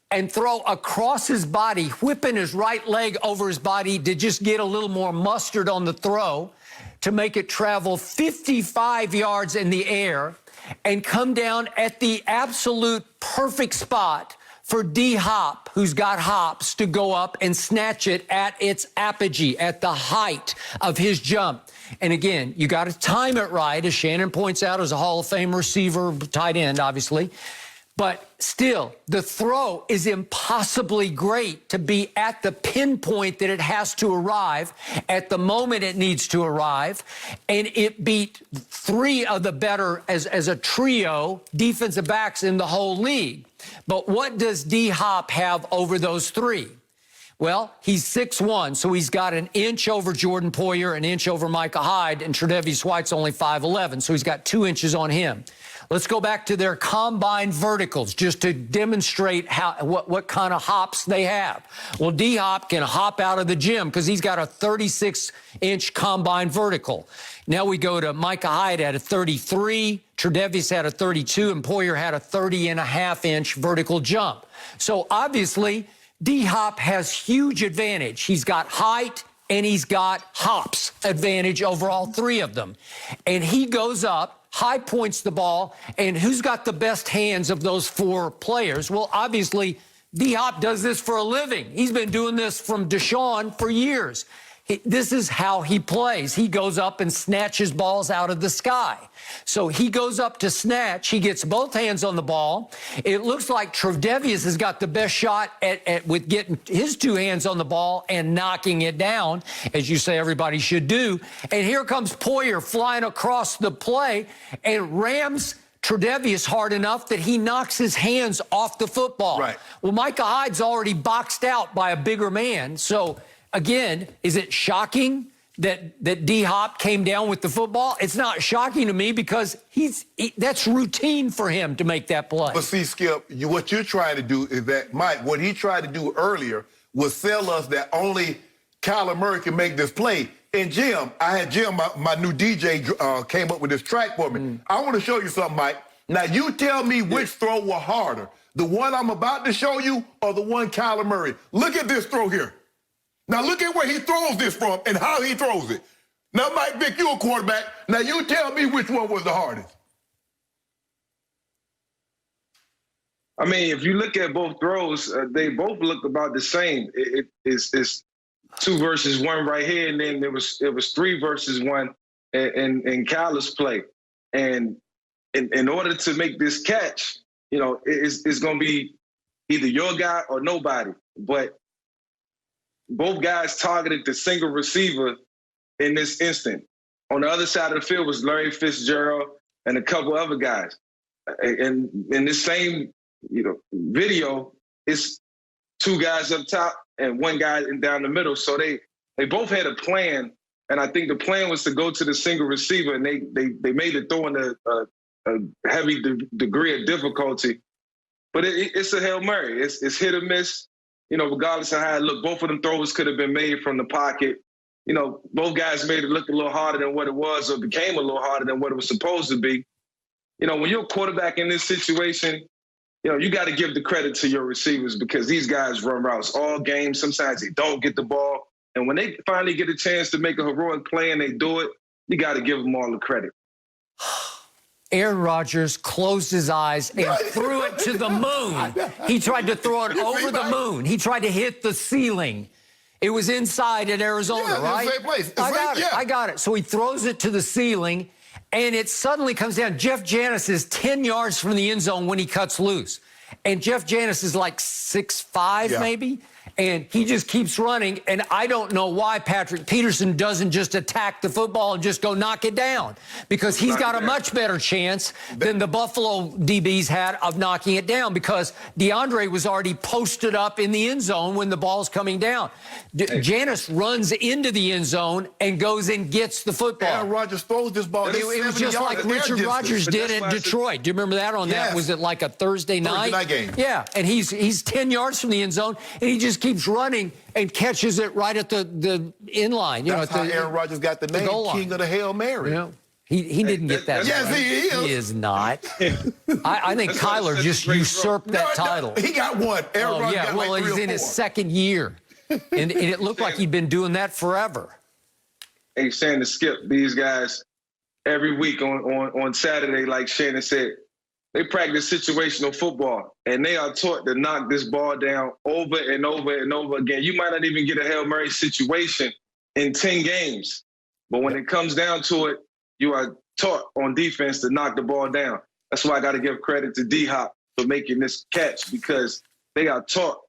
and throw across his body, whipping his right leg over his body to just get a little more mustard on the throw to make it travel 55 yards in the air and come down at the absolute perfect spot for D-Hop, who's got hops, to go up and snatch it at its apogee, at the height of his jump. And again, you got to time it right, as Shannon points out, as a Hall of Fame receiver, tight end, obviously. But still, the throw is impossibly great to be at the pinpoint that it has to arrive, at the moment it needs to arrive. And it beat 3 of the better, as a trio, defensive backs in the whole league. But what does D-Hop have over those 3? Well, he's 6'1", so he's got an inch over Jordan Poyer, an inch over Micah Hyde, and Tre'Davious White's only 5'11", so he's got 2 inches on him. Let's go back to their combine verticals just to demonstrate what kind of hops they have. Well, D-Hop can hop out of the gym because he's got a 36-inch combine vertical. Now we go to Micah Hyde at a 33, Tre'Davious had a 32, and Poyer had a 30.5-inch vertical jump. So obviously, D-Hop has huge advantage. He's got height and he's got hops advantage over all 3 of them. And he goes up, high points the ball, and who's got the best hands of those 4 players? Well, obviously, D-Hop does this for a living. He's been doing this from Deshaun for years. This is how he plays. He goes up and snatches balls out of the sky. So he goes up to snatch. He gets both hands on the ball. It looks like Tre'Davious has got the best shot with getting his 2 hands on the ball and knocking it down, as you say everybody should do. And here comes Poyer flying across the play and rams Tre'Davious hard enough that he knocks his hands off the football. Right. Well, Micah Hyde's already boxed out by a bigger man. So, again, is it shocking that D-Hop came down with the football? It's not shocking to me because that's routine for him to make that play. But see, Skip, what you're trying to do is that, Mike, what he tried to do earlier was sell us that only Kyler Murray can make this play. And Jim, my new DJ, came up with this track for me. I want to show you something, Mike. Now, you tell me which throw was harder, the one I'm about to show you or the one Kyler Murray. Look at this throw here. Now, look at where he throws this from and how he throws it. Now, Mike Vick, you're a quarterback. Now, you tell me which one was the hardest. I mean, if you look at both throws, they both look about the same. It's 2 versus 1 right here, and then it was 3 versus 1 in Kyler's play. And in order to make this catch, you know, it's going to be either your guy or nobody. But both guys targeted the single receiver in this instant. On the other side of the field was Larry Fitzgerald and a couple other guys. And in this same, video, it's 2 guys up top and 1 guy down the middle. So they both had a plan, and I think the plan was to go to the single receiver, and they made it throwing a heavy degree of difficulty. But it's a Hail Mary. It's hit or miss. Regardless of how it looked, both of them throws could have been made from the pocket. Both guys made it look a little harder than what it was, or became a little harder than what it was supposed to be. When you're a quarterback in this situation, you got to give the credit to your receivers because these guys run routes all game. Sometimes they don't get the ball. And when they finally get a chance to make a heroic play and they do it, you got to give them all the credit. Aaron Rodgers closed his eyes and threw it to the moon. He tried to throw it over the moon. He tried to hit the ceiling. It was inside at Arizona, right? Same place. I got it. So he throws it to the ceiling, and it suddenly comes down. Jeff Janis is 10 yards from the end zone when he cuts loose. And Jeff Janis is like 6'5", maybe. And he just keeps running, and I don't know why Patrick Peterson doesn't just attack the football and just go knock it down, because he's got a much better chance than the Buffalo DBs had of knocking it down, because DeAndre was already posted up in the end zone when the ball's coming down. Janis runs into the end zone and goes and gets the football. Aaron Rodgers throws this ball. It was just like Richard Rodgers did at Detroit. Do you remember that on that? Was it like a Thursday night? Thursday night game. Yeah, and he's 10 yards from the end zone, and he just keeps running and catches it right at the end line. That's how Aaron Rodgers got the name King of the Hail Mary. He didn't get that. Yes, he is. He is not. I think Kyler just usurped that title. He got one. Aaron Rodgers got well, like 3 he's or 4. in his 2nd year, and it looked like he'd been doing that forever. Hey, Shannon, Skip, these guys every week on Saturday, like Shannon said, they practice situational football, and they are taught to knock this ball down over and over and over again. You might not even get a Hail Mary situation in 10 games, but when it comes down to it, you are taught on defense to knock the ball down. That's why I got to give credit to D-Hop for making this catch, because they are taught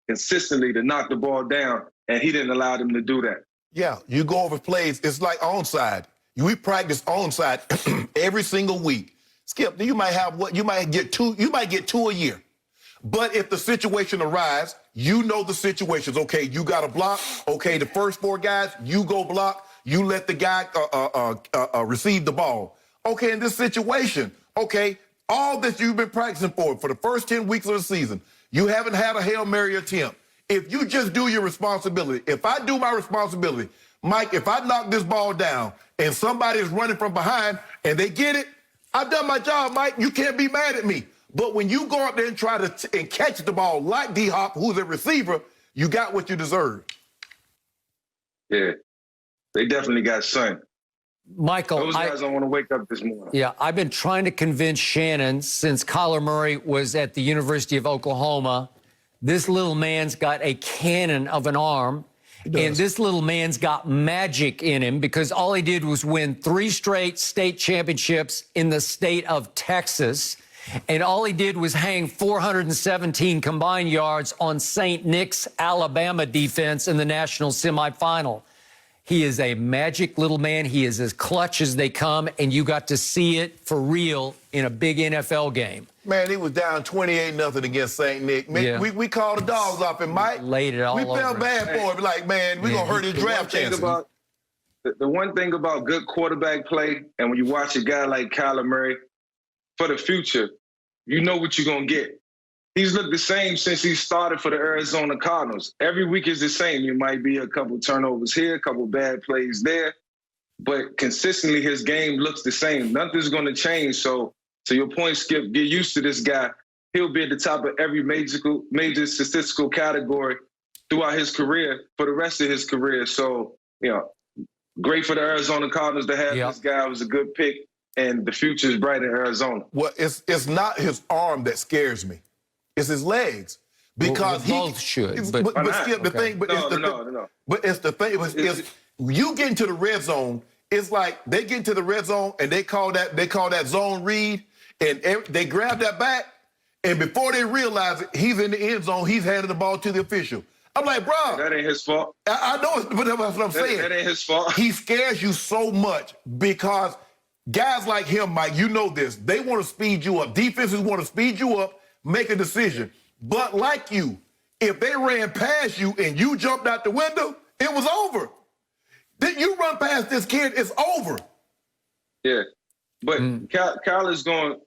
consistently to knock the ball down, and he didn't allow them to do that. Yeah, you go over plays. It's like onside. We practice onside every single week. Skip, you might get two a year. But if the situation arises, You know the situations. Okay, you got to block. Okay, the first 4 guys, you go block. You let the guy receive the ball. Okay, in this situation, okay, all that you've been practicing for the first 10 weeks of the season, you haven't had a Hail Mary attempt. If you just do your responsibility, if I do my responsibility, Mike, if I knock this ball down and somebody is running from behind and they get it, I've done my job, Mike. You can't be mad at me. But when you go up there and try to and catch the ball like D-Hop, who's a receiver, you got what you deserve. Yeah, they definitely got sun. Michael, those guys don't want to wake up this morning. Yeah, I've been trying to convince Shannon since Kyler Murray was at the University of Oklahoma. This little man's got a cannon of an arm, and this little man's got magic in him because all he did was win 3 straight state championships in the state of Texas, and all he did was hang 417 combined yards on St. Nick's, Alabama defense in the national semifinal. He is a magic little man. He is as clutch as they come, and you got to see it for real in a big NFL game. Man, he was down 28-0 against St. Nick. Man, yeah. we called the dogs off him, Mike. Laid it all over. We felt bad for him. Like, man, we're going to hurt his draft chances. The one thing about good quarterback play, and when you watch a guy like Kyler Murray, for the future, you know what you're going to get. He's looked the same since he started for the Arizona Cardinals. Every week is the same. You might be a couple turnovers here, a couple bad plays there, but consistently his game looks the same. Nothing's going to change. So to your point, Skip, get used to this guy. He'll be at the top of every major statistical category throughout his career for the rest of his career. So, you know, great for the Arizona Cardinals to have this guy. It was a good pick, and the future is bright in Arizona. Well, it's not his arm that scares me. It's his legs, because both should. But Skip, the thing, but it's the thing. It's you get into the red zone. It's like they get into the red zone and they call that zone read, and they grab that back, and before they realize it, he's in the end zone. He's handing the ball to the official. I'm like, bro, that ain't his fault. I know, but that's what I'm saying. That ain't his fault. He scares you so much because guys like him, Mike, you know this. They want to speed you up. Defenses want to speed you up. Make a decision. But like you, if they ran past you and you jumped out the window, it was over. Then you run past this kid, it's over. Yeah. But Kyler's going,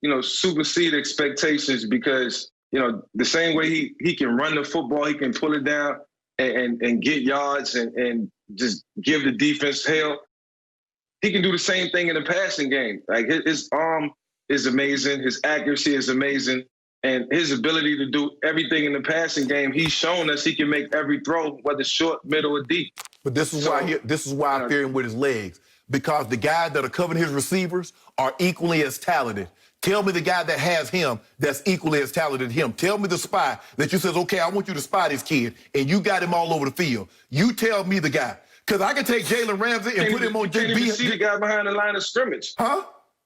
you know, supersede expectations because, you know, the same way he can run the football, he can pull it down and get yards and just give the defense hell. He can do the same thing in the passing game. Like his arm is amazing. His accuracy is amazing. And his ability to do everything in the passing game, he's shown us he can make every throw, whether short, middle, or deep. But this is why I fear him with his legs, because the guys that are covering his receivers are equally as talented. Tell me the guy that has him that's equally as talented as him. Tell me the spy that you says, okay, I want you to spy this kid, and you got him all over the field. You tell me the guy. Because I can take Jalen Ramsey and put him on JB. You can't even see the guy behind the line of scrimmage. Huh?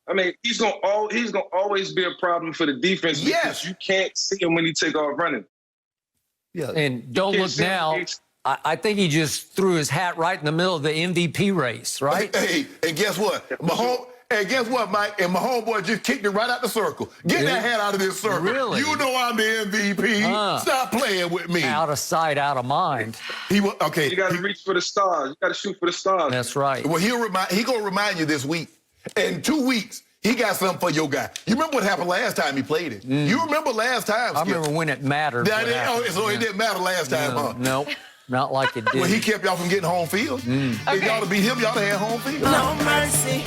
I mean, he's gonna always be a problem for the defense because you can't see him when he take off running. Yeah, and don't look now. I think he just threw his hat right in the middle of the MVP race, right? Hey, and guess what? And guess what, Mike? And my homeboy just kicked it right out the circle. Get that hat out of this circle. Really? You know I'm the MVP. Stop playing with me. Out of sight, out of mind. Okay. You got to reach for the stars. You got to shoot for the stars. That's right. Well, he gonna remind you this week. In 2 weeks, he got something for your guy. You remember what happened last time he played it? You remember last time, Skip? I remember when it mattered. It didn't matter last time, huh? No, not like it did. Well, he kept y'all from getting home field. If y'all to beat him, y'all to have home field. No mercy.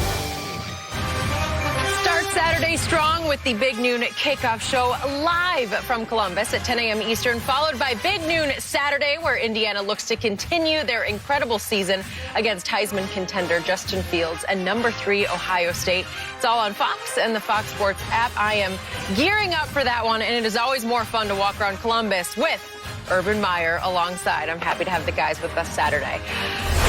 Start Saturday strong with the Big Noon Kickoff Show live from Columbus at 10 a.m. Eastern, followed by Big Noon Saturday, where Indiana looks to continue their incredible season against Heisman contender Justin Fields and number 3 Ohio State. It's all on Fox and the Fox Sports app. I am gearing up for that one, and it is always more fun to walk around Columbus with Urban Meyer alongside. I'm happy to have the guys with us Saturday.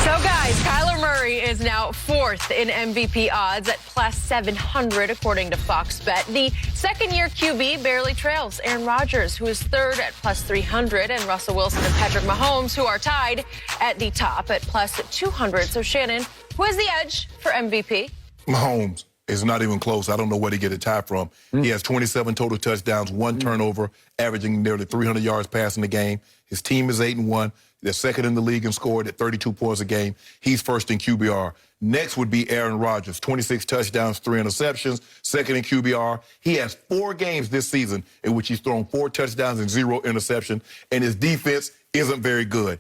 So, guys, Kyler Murray is now 4th in MVP odds at plus 700, according to Fox Bet. The second-year QB barely trails Aaron Rodgers, who is 3rd at plus 300, and Russell Wilson and Patrick Mahomes, who are tied at the top at plus 200. So, Shannon, who has the edge for MVP? Mahomes. It's not even close. I don't know where to get a tie from. He has 27 total touchdowns, 1 turnover, averaging nearly 300 yards passing the game. His team is 8-1. They're second in the league and scored at 32 points a game. He's first in QBR. Next would be Aaron Rodgers, 26 touchdowns, 3 interceptions, second in QBR. He has 4 games this season in which he's thrown 4 touchdowns and 0 interception, and his defense isn't very good.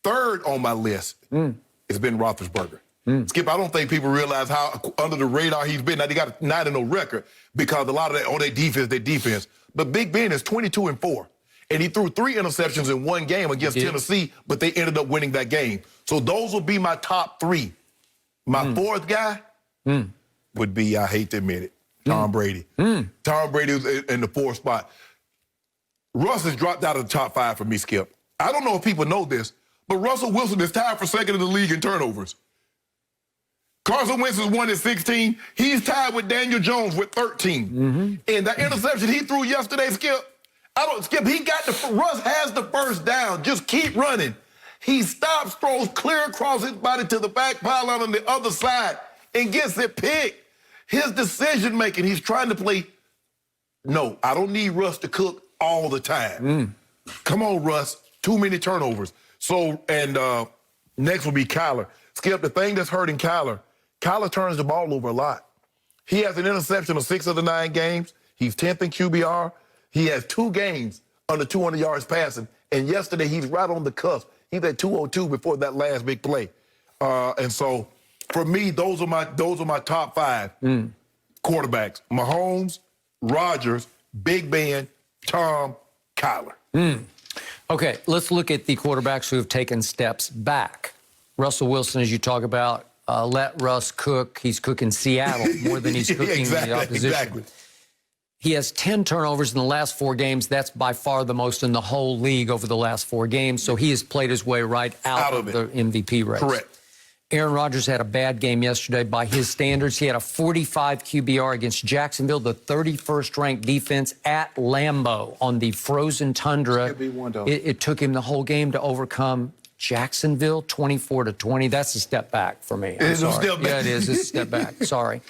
Third on my list has been Roethlisberger. Skip, I don't think people realize how under the radar he's been. Now, they got a 9-0 record because a lot of that, their defense. But Big Ben is 22-4. And he threw 3 interceptions in 1 game against Tennessee, but they ended up winning that game. So those will be my top 3. My fourth guy would be, I hate to admit it, Tom Brady. Tom Brady is in the 4th spot. Russ has dropped out of the top 5 for me, Skip. I don't know if people know this, but Russell Wilson is tied for second in the league in turnovers. Carson Wentz is 1 at 16. He's tied with Daniel Jones with 13. And the interception he threw yesterday, Skip, Russ has the first down. Just keep running. He stops, throws clear across his body to the back pylon on the other side and gets it picked. His decision-making, he's trying to play, no, I don't need Russ to cook all the time. Come on, Russ. Too many turnovers. So, and next will be Kyler. Skip, the thing that's hurting Kyler turns the ball over a lot. He has an interception of 6 of the 9 games. He's 10th in QBR. He has 2 games under 200 yards passing. And yesterday, he's right on the cusp. He's at 202 before that last big play. And so, for me, those are my top 5 quarterbacks. Mahomes, Rodgers, Big Ben, Tom, Kyler. Okay, let's look at the quarterbacks who have taken steps back. Russell Wilson, as you talk about, let Russ cook. He's cooking Seattle more than he's cooking the opposition. Exactly. He has 10 turnovers in the last 4 games. That's by far the most in the whole league over the last 4 games. So he has played his way right out of the MVP race. Correct. Aaron Rodgers had a bad game yesterday by his standards. He had a 45 QBR against Jacksonville, the 31st ranked defense at Lambeau on the frozen tundra. It took him the whole game to overcome Jacksonville 24-20. That's a step back for me. It is a step back. Yeah, it is. It's a step back. Sorry.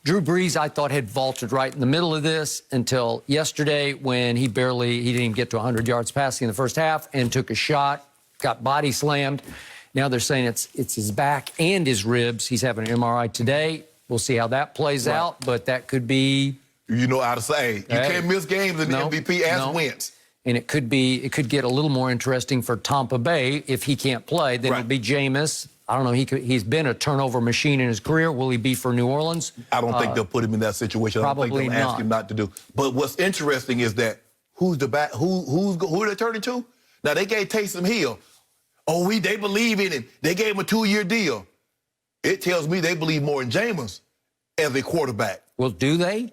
Drew Brees, I thought, had vaulted right in the middle of this until yesterday when he didn't even get to 100 yards passing in the first half and took a shot, got body slammed. Now they're saying it's his back and his ribs. He's having an MRI today. We'll see how that plays out, but that could be... You know how to say. You can't miss games in the MVP as Wentz. And it could get a little more interesting for Tampa Bay if he can't play. Then it'll be Jameis. I don't know. He's been a turnover machine in his career. Will he be for New Orleans? I don't think they'll put him in that situation. Probably I don't think they'll ask him not to do. But what's interesting is that who are they turning to? Now they gave Taysom Hill. They believe in him. They gave him a 2-year deal. It tells me they believe more in Jameis as a quarterback. Well, do they?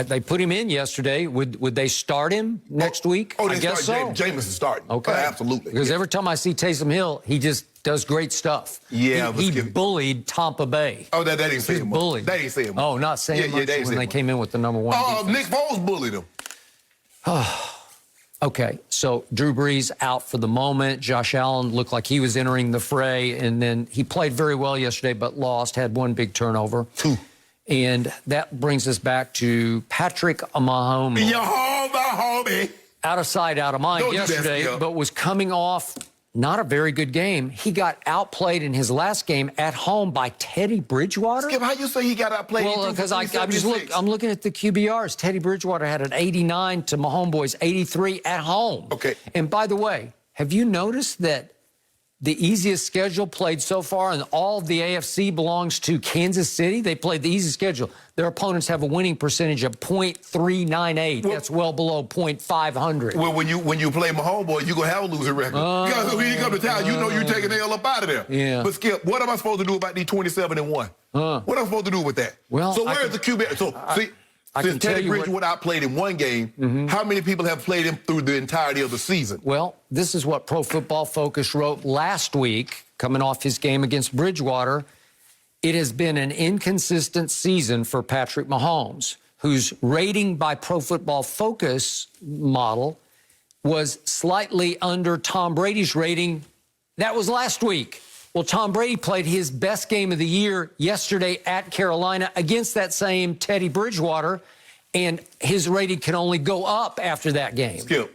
They put him in yesterday. Would they start him next week? I guess so. Jameis is starting. Okay. Absolutely. Because every time I see Taysom Hill, he just does great stuff. Yeah. He bullied Tampa Bay. Oh, that ain't saying much. Bullied. That ain't saying much. Oh, not saying much when they came in with the number 1 defense. Nick Foles bullied him. Okay, so Drew Brees out for the moment. Josh Allen looked like he was entering the fray, and then he played very well yesterday but lost, had 1 big turnover. 2. And that brings us back to Patrick Mahomes. Your homie. Out of sight, out of mind yesterday, but was coming off not a very good game. He got outplayed in his last game at home by Teddy Bridgewater. Skip, how you say he got outplayed? Well, because I'm looking at the QBRs. Teddy Bridgewater had an 89 to Mahomes' 83 at home. Okay. And by the way, have you noticed that the easiest schedule played so far, and all of the AFC belongs to Kansas City? They played the easiest schedule. Their opponents have a winning percentage of .398. That's well below .500. Well, when you play Mahomes, boy, you're going to have a losing record. Because when you come to town, you know you're taking the L up out of there. Yeah. But, Skip, what am I supposed to do about these 27-1? What am I supposed to do with that? Well, so where's the QB? So, since Teddy Bridgewater outplayed in 1 game, how many people have played him through the entirety of the season? Well, this is what Pro Football Focus wrote last week, coming off his game against Bridgewater. It has been an inconsistent season for Patrick Mahomes, whose rating by Pro Football Focus model was slightly under Tom Brady's rating. That was last week. Well, Tom Brady played his best game of the year yesterday at Carolina against that same Teddy Bridgewater, and his rating can only go up after that game. Skip,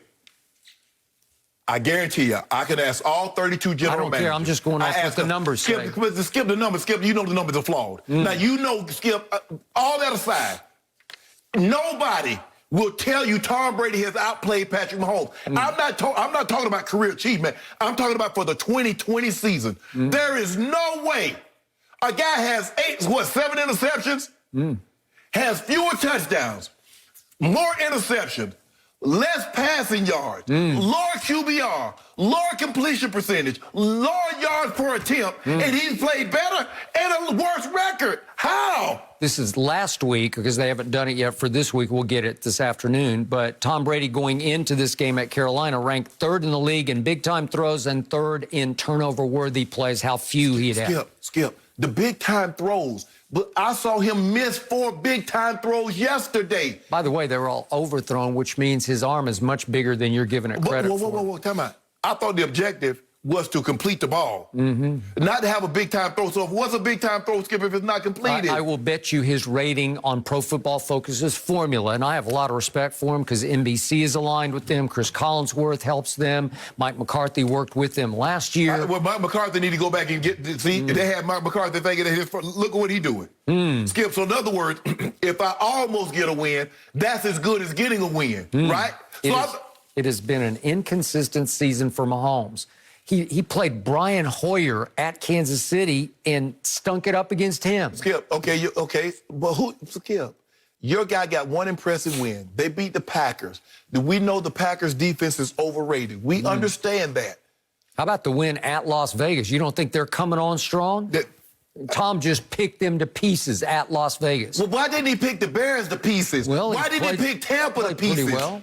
I guarantee you, I can ask all 32 general managers. I don't care. I'm just going off what the numbers say. Skip the numbers. Skip, you know the numbers are flawed. Now, you know, Skip, all that aside, nobody will tell you Tom Brady has outplayed Patrick Mahomes. I'm not talking about career achievement. I'm talking about for the 2020 season. There is no way a guy has 7 interceptions, has fewer touchdowns, more interceptions, less passing yards, lower QBR, lower completion percentage, lower yards per attempt, and he's played better and a worse record. How? This is last week, because they haven't done it yet for this week. We'll get it this afternoon. But Tom Brady going into this game at Carolina ranked 3rd in the league in big-time throws and 3rd in turnover-worthy plays, how few he'd had. Skip, the big-time throws. But I saw him miss 4 big-time throws yesterday. By the way, they were all overthrown, which means his arm is much bigger than you're giving it credit for. Whoa, time out. I thought the objective was to complete the ball, not to have a big-time throw. So if what's a big-time throw, Skip, if it's not completed? I will bet you his rating on Pro Football Focus's formula, and I have a lot of respect for him because NBC is aligned with them. Chris Collinsworth helps them. Mike McCarthy worked with them last year. Well, Mike McCarthy need to go back and they had Mike McCarthy thinking that look at what he's doing. Skip, so in other words, if I almost get a win, that's as good as getting a win, right? It has been an inconsistent season for Mahomes. He played Brian Hoyer at Kansas City and stunk it up against him. Skip, okay, but Skip, your guy got one impressive win. They beat the Packers. We know the Packers' defense is overrated. We understand that. How about the win at Las Vegas? You don't think they're coming on strong? Tom just picked them to pieces at Las Vegas. Well, why didn't he pick the Bears to pieces? Well, why didn't he pick Tampa to pieces? Pretty well.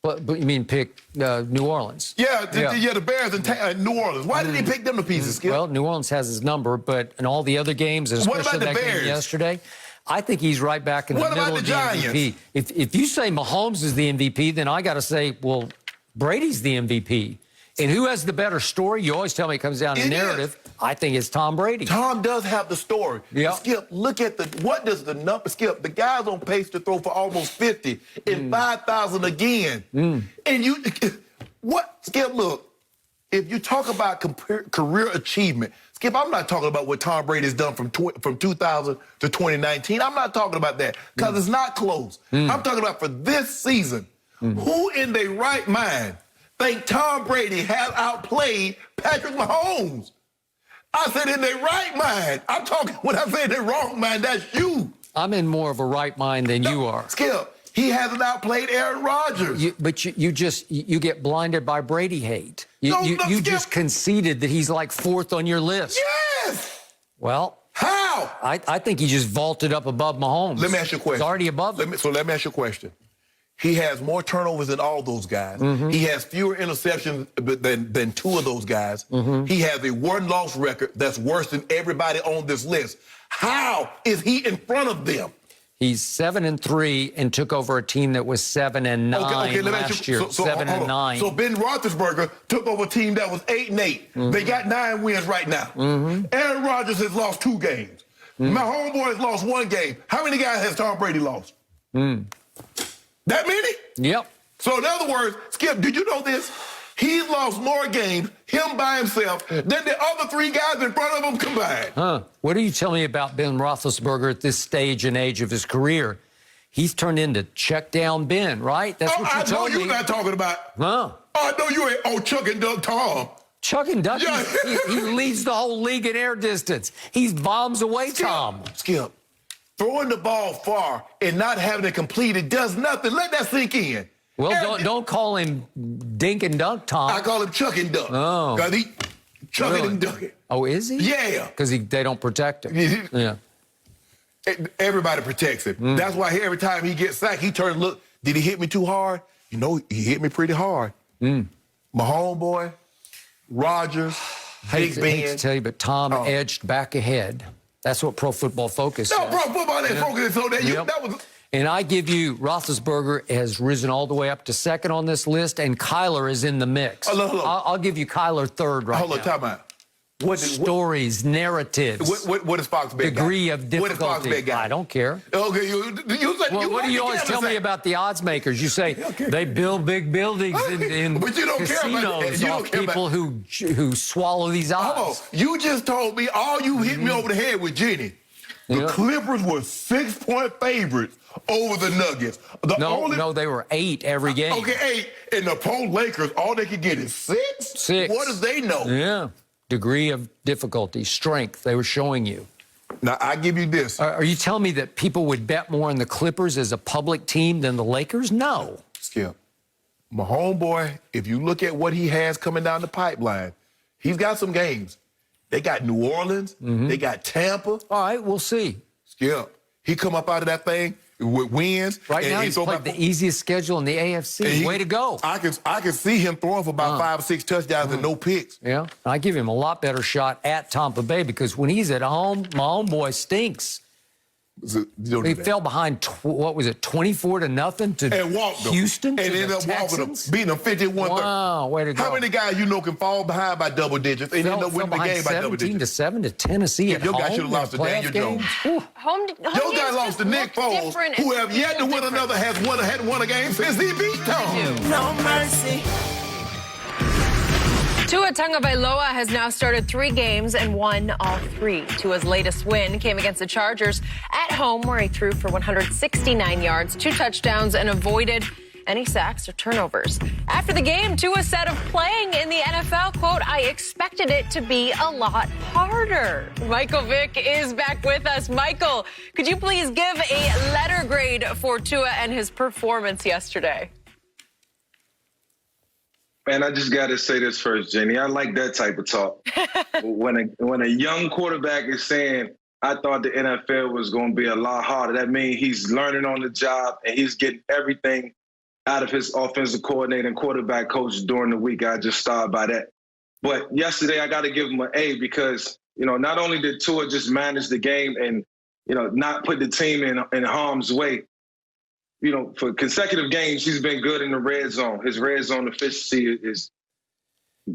But you mean pick New Orleans? Yeah, the Bears and New Orleans. Why did he pick them to pieces, Skip? Well, New Orleans has his number, but in all the other games, especially that game yesterday, I think he's right back in the middle of the MVP. If you say Mahomes is the MVP, then I got to say, well, Brady's the MVP. And who has the better story? You always tell me it comes down to narrative. I think it's Tom Brady. Tom does have the story. Yeah. Skip, look at what does the number, Skip, the guy's on pace to throw for almost 50 and 5,000 again. And Skip, look, if you talk about career achievement, Skip, I'm not talking about what Tom Brady has done from 2000 to 2019. I'm not talking about that because it's not close. I'm talking about for this season. Who in their right mind think Tom Brady has outplayed Patrick Mahomes? I said in their right mind. I'm talking, when I say in their wrong mind, that's you. I'm in more of a right mind than you are. Skip, he hasn't outplayed Aaron Rodgers. But you get blinded by Brady hate. You just conceded that he's like 4th on your list. Yes. Well, how? I think he just vaulted up above Mahomes. Let me ask you a question. He's already above him. So let me ask you a question. He has more turnovers than all those guys. He has fewer interceptions than 2 of those guys. He has a 1-loss record that's worse than everybody on this list. How is he in front of them? He's 7-3 and took over a team that was 7-9 last year. 7-9. So Ben Roethlisberger took over a team that was 8-8. They got 9 wins right now. Aaron Rodgers has lost 2 games. My homeboy has lost 1 game. How many guys has Tom Brady lost? That many? Yep. So in other words, Skip, did you know this? He's lost more games, him by himself, than the other 3 guys in front of him combined. What do you tell me about Ben Roethlisberger at this stage and age of his career? He's turned into check down Ben, right? That's what you told me. I know you're not talking about. I know you ain't Chuck and Doug Tom. Chuck and Doug, he leads the whole league in air distance. He's bombs away, Tom. Skip. Throwing the ball far and not having it completed does nothing. Let that sink in. Well, don't call him Dink and Dunk, Tom. I call him Chuck and Dunk. Oh. Because he chuck it and dunk it. Oh, is he? Yeah. Because they don't protect him. Yeah. Everybody protects him. That's why every time he gets sacked, he turns and look, did he hit me too hard? You know, he hit me pretty hard. My homeboy, Rodgers, hate to tell you, but Tom edged back ahead. That's what Pro Football Focus says. No, Pro Football ain't focusing so that was. And I give you, Roethlisberger has risen all the way up to 2nd on this list, and Kyler is in the mix. Hello. I'll give you Kyler 3rd right now. Hold on, time out. Stories, narratives. What does Fox Bet degree of difficulty? What does Fox Bet got? I don't care. Okay, what do you always tell me about the odds makers? You say they build big buildings in but you don't casinos care off people who swallow these odds. You just told me all you hit me over the head with Jenny. The Clippers were 6-point favorites over the Nuggets. No, they were 8 every game. Okay, 8. And the Pro Lakers, all they could get is 6? 6. What do they know? Yeah. Degree of difficulty, strength, they were showing you. Now, I give you this. Are you telling me that people would bet more on the Clippers as a public team than the Lakers? No. Skip, my homeboy, if you look at what he has coming down the pipeline, he's got some games. They got New Orleans. They got Tampa. All right, we'll see. Skip, he come up out of that thing with wins. Right now, he's played the easiest schedule in the AFC. Way to go. I can see him throwing for about 5 or 6 touchdowns and no picks. Yeah, I give him a lot better shot at Tampa Bay because when he's at home, my homeboy stinks. He fell behind, 24-0 to Houston? And ended up walking them, beating them 51-30. Wow, way to go. How many guys you know can fall behind by double digits and end up winning the game by double digits? 17-7 to Tennessee at home. Your guy should have lost to Daniel Jones. Your guy lost to Nick Foles, who have yet to win another, hadn't won a game since he beat Tom. No mercy. Tua Tagovailoa has now started 3 games and won all 3. Tua's latest win came against the Chargers at home, where he threw for 169 yards, 2 touchdowns, and avoided any sacks or turnovers. After the game, Tua said of playing in the NFL, quote, "I expected it to be a lot harder." Michael Vick is back with us. Michael, could you please give a letter grade for Tua and his performance yesterday? Man, I just got to say this first, Jenny. I like that type of talk. when a young quarterback is saying, I thought the NFL was going to be a lot harder, that means he's learning on the job and he's getting everything out of his offensive coordinator and quarterback coach during the week. I just started by that. But yesterday, I got to give him an A because, not only did Tua just manage the game and, not put the team in harm's way, for consecutive games, he's been good in the red zone. His red zone efficiency is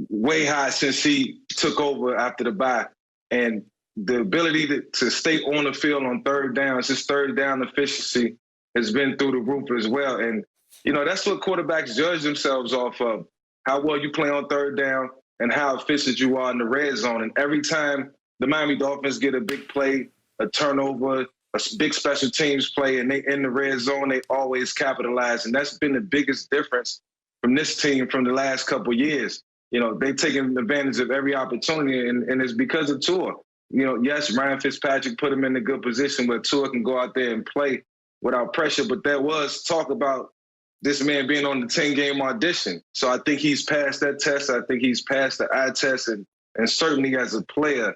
way high since he took over after the bye. And the ability to stay on the field on third downs, his third down efficiency has been through the roof as well. And, that's what quarterbacks judge themselves off of, how well you play on third down and how efficient you are in the red zone. And every time the Miami Dolphins get a big play, a turnover, a big special teams play, and they in the red zone, they always capitalize. And that's been the biggest difference from this team from the last couple of years. They've taken advantage of every opportunity, and it's because of Tua. Yes, Ryan Fitzpatrick put him in a good position where Tua can go out there and play without pressure, but there was talk about this man being on the 10-game audition. So I think he's passed that test. I think he's passed the eye test, and certainly as a player,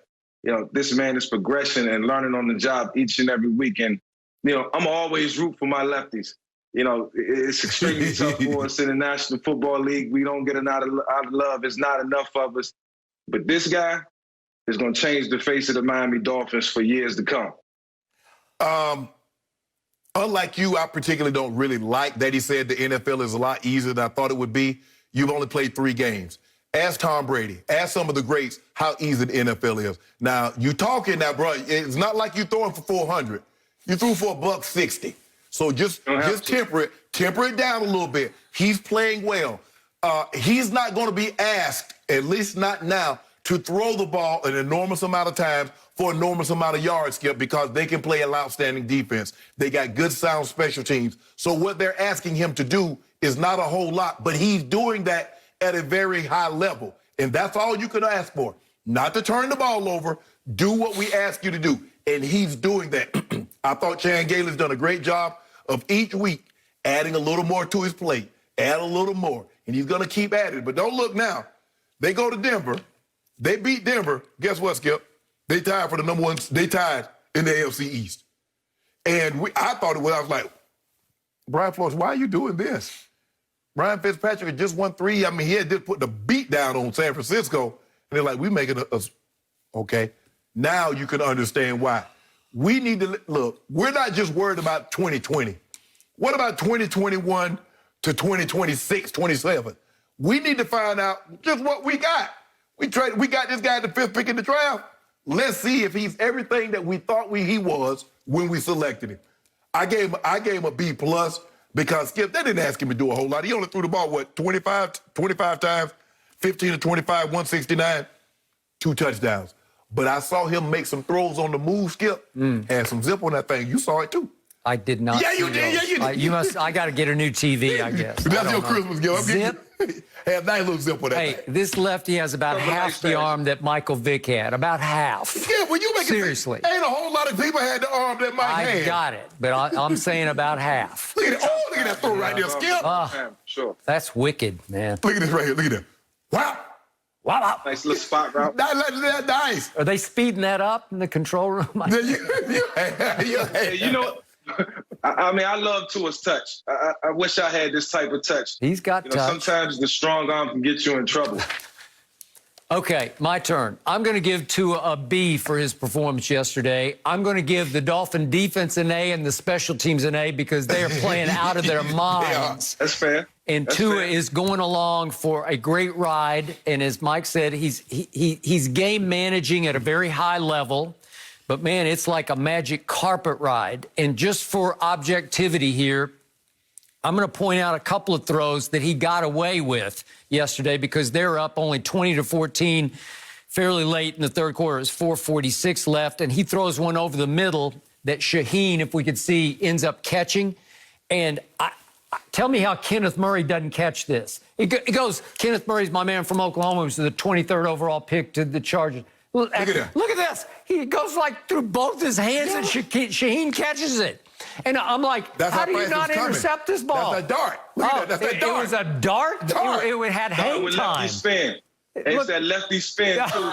this man is progression and learning on the job each and every week. And, I'm always root for my lefties. It's extremely tough for us in the National Football League. We don't get out of love. It's not enough of us. But this guy is going to change the face of the Miami Dolphins for years to come. Unlike you, I particularly don't really like that he said the NFL is a lot easier than I thought it would be. You've only played 3 games. Ask Tom Brady. Ask some of the greats how easy the NFL is. Now, you talking now, bro. It's not like you throwing for 400. You threw for $160. So just temper it down a little bit. He's playing well. He's not going to be asked, at least not now, to throw the ball an enormous amount of times for an enormous amount of yards, Skip, because they can play an outstanding defense. They got good, sound special teams. So what they're asking him to do is not a whole lot, but he's doing that at a very high level. And that's all you can ask for. Not to turn the ball over. Do what we ask you to do. And he's doing that. I thought Chan Gailey's done a great job of each week adding a little more to his plate. Add a little more. And he's going to keep at it. But don't look now. They go to Denver. They beat Denver. Guess what, Skip? They tied for the number 1. They tied in the AFC East. And I thought I was like, Brian Flores, why are you doing this? Ryan Fitzpatrick had just won 3. I mean, he had just put the beat down on San Francisco. And they're like, we making okay. Now you can understand why. We need to, look, we're not just worried about 2020. What about 2021 to 2026, 27? We need to find out just what we got. We got this guy at the 5th pick in the draft. Let's see if he's everything that we thought he was when we selected him. I gave him a B+ because, Skip, they didn't ask him to do a whole lot. He only threw the ball, 25 times, 15 to 25, 169, 2 touchdowns. But I saw him make some throws on the move, Skip, had some zip on that thing. You saw it, too. I did not. Yeah, you did. Yeah, you did. I got to get a new TV, I guess. That's your Christmas gift. Zip? Had a nice little zip on that thing. This lefty has about half the arm that Michael Vick had. About half. Yeah, when you make Seriously. Ain't a whole lot of people had the arm that Mike had. I got it, but I'm saying about half. Look at that. Oh, look at that throw right there, Skip. Sure. That's wicked, man. Look at this right here. Look at that. Wow. Wow. Nice little spot route. That's nice. Are they speeding that up in the control room? You know, I mean, I love Tua's touch. I wish I had this type of touch. He's got touch. Sometimes the strong arm can get you in trouble. Okay, my turn. I'm going to give Tua a B for his performance yesterday. I'm going to give the Dolphin defense an A and the special teams an A because they are playing out of their minds. That's fair. And That's Tua fair. is going along for a great ride. And as Mike said, he's game managing at a very high level. But, man, it's like a magic carpet ride. And just for objectivity here, I'm going to point out a couple of throws that he got away with yesterday because they're up only 20-14 fairly late in the third quarter. It's 4:46 left, and he throws one over the middle that Shaheen, if we could see, ends up catching. And tell me how Kenneth Murray doesn't catch this. It goes, Kenneth Murray's my man from Oklahoma, who's the 23rd overall pick to the Chargers. Look at this. He goes like through both his hands, and Shaheen catches it. And I'm like, how do you not intercept this ball? That's a dart. Look at that. That's a dart. It was a dart? It had hang time. Lefty spin. It's that lefty spin, too.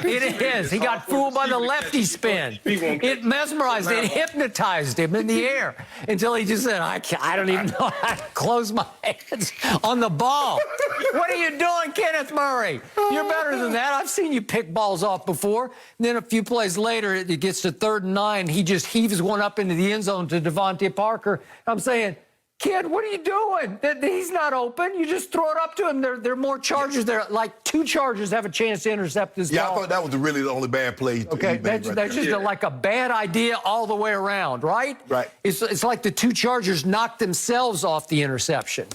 It is. He got fooled by the lefty spin. It mesmerized, it hypnotized him in the air until he just said, I don't even know how to close my hands on the ball. What are you doing, Kenneth Murray? You're better than that. I've seen you pick balls off before. And then a few plays later, it gets to 3rd and 9. He just heaves one up into the end zone to Devontae Parker. I'm saying, kid, what are you doing? He's not open. You just throw it up to him. There are more Chargers there. Like 2 Chargers have a chance to intercept this ball. Yeah, I thought that was really the only bad play. Okay, that's just like a bad idea all the way around, right? Right. It's like the 2 Chargers knocked themselves off the interception.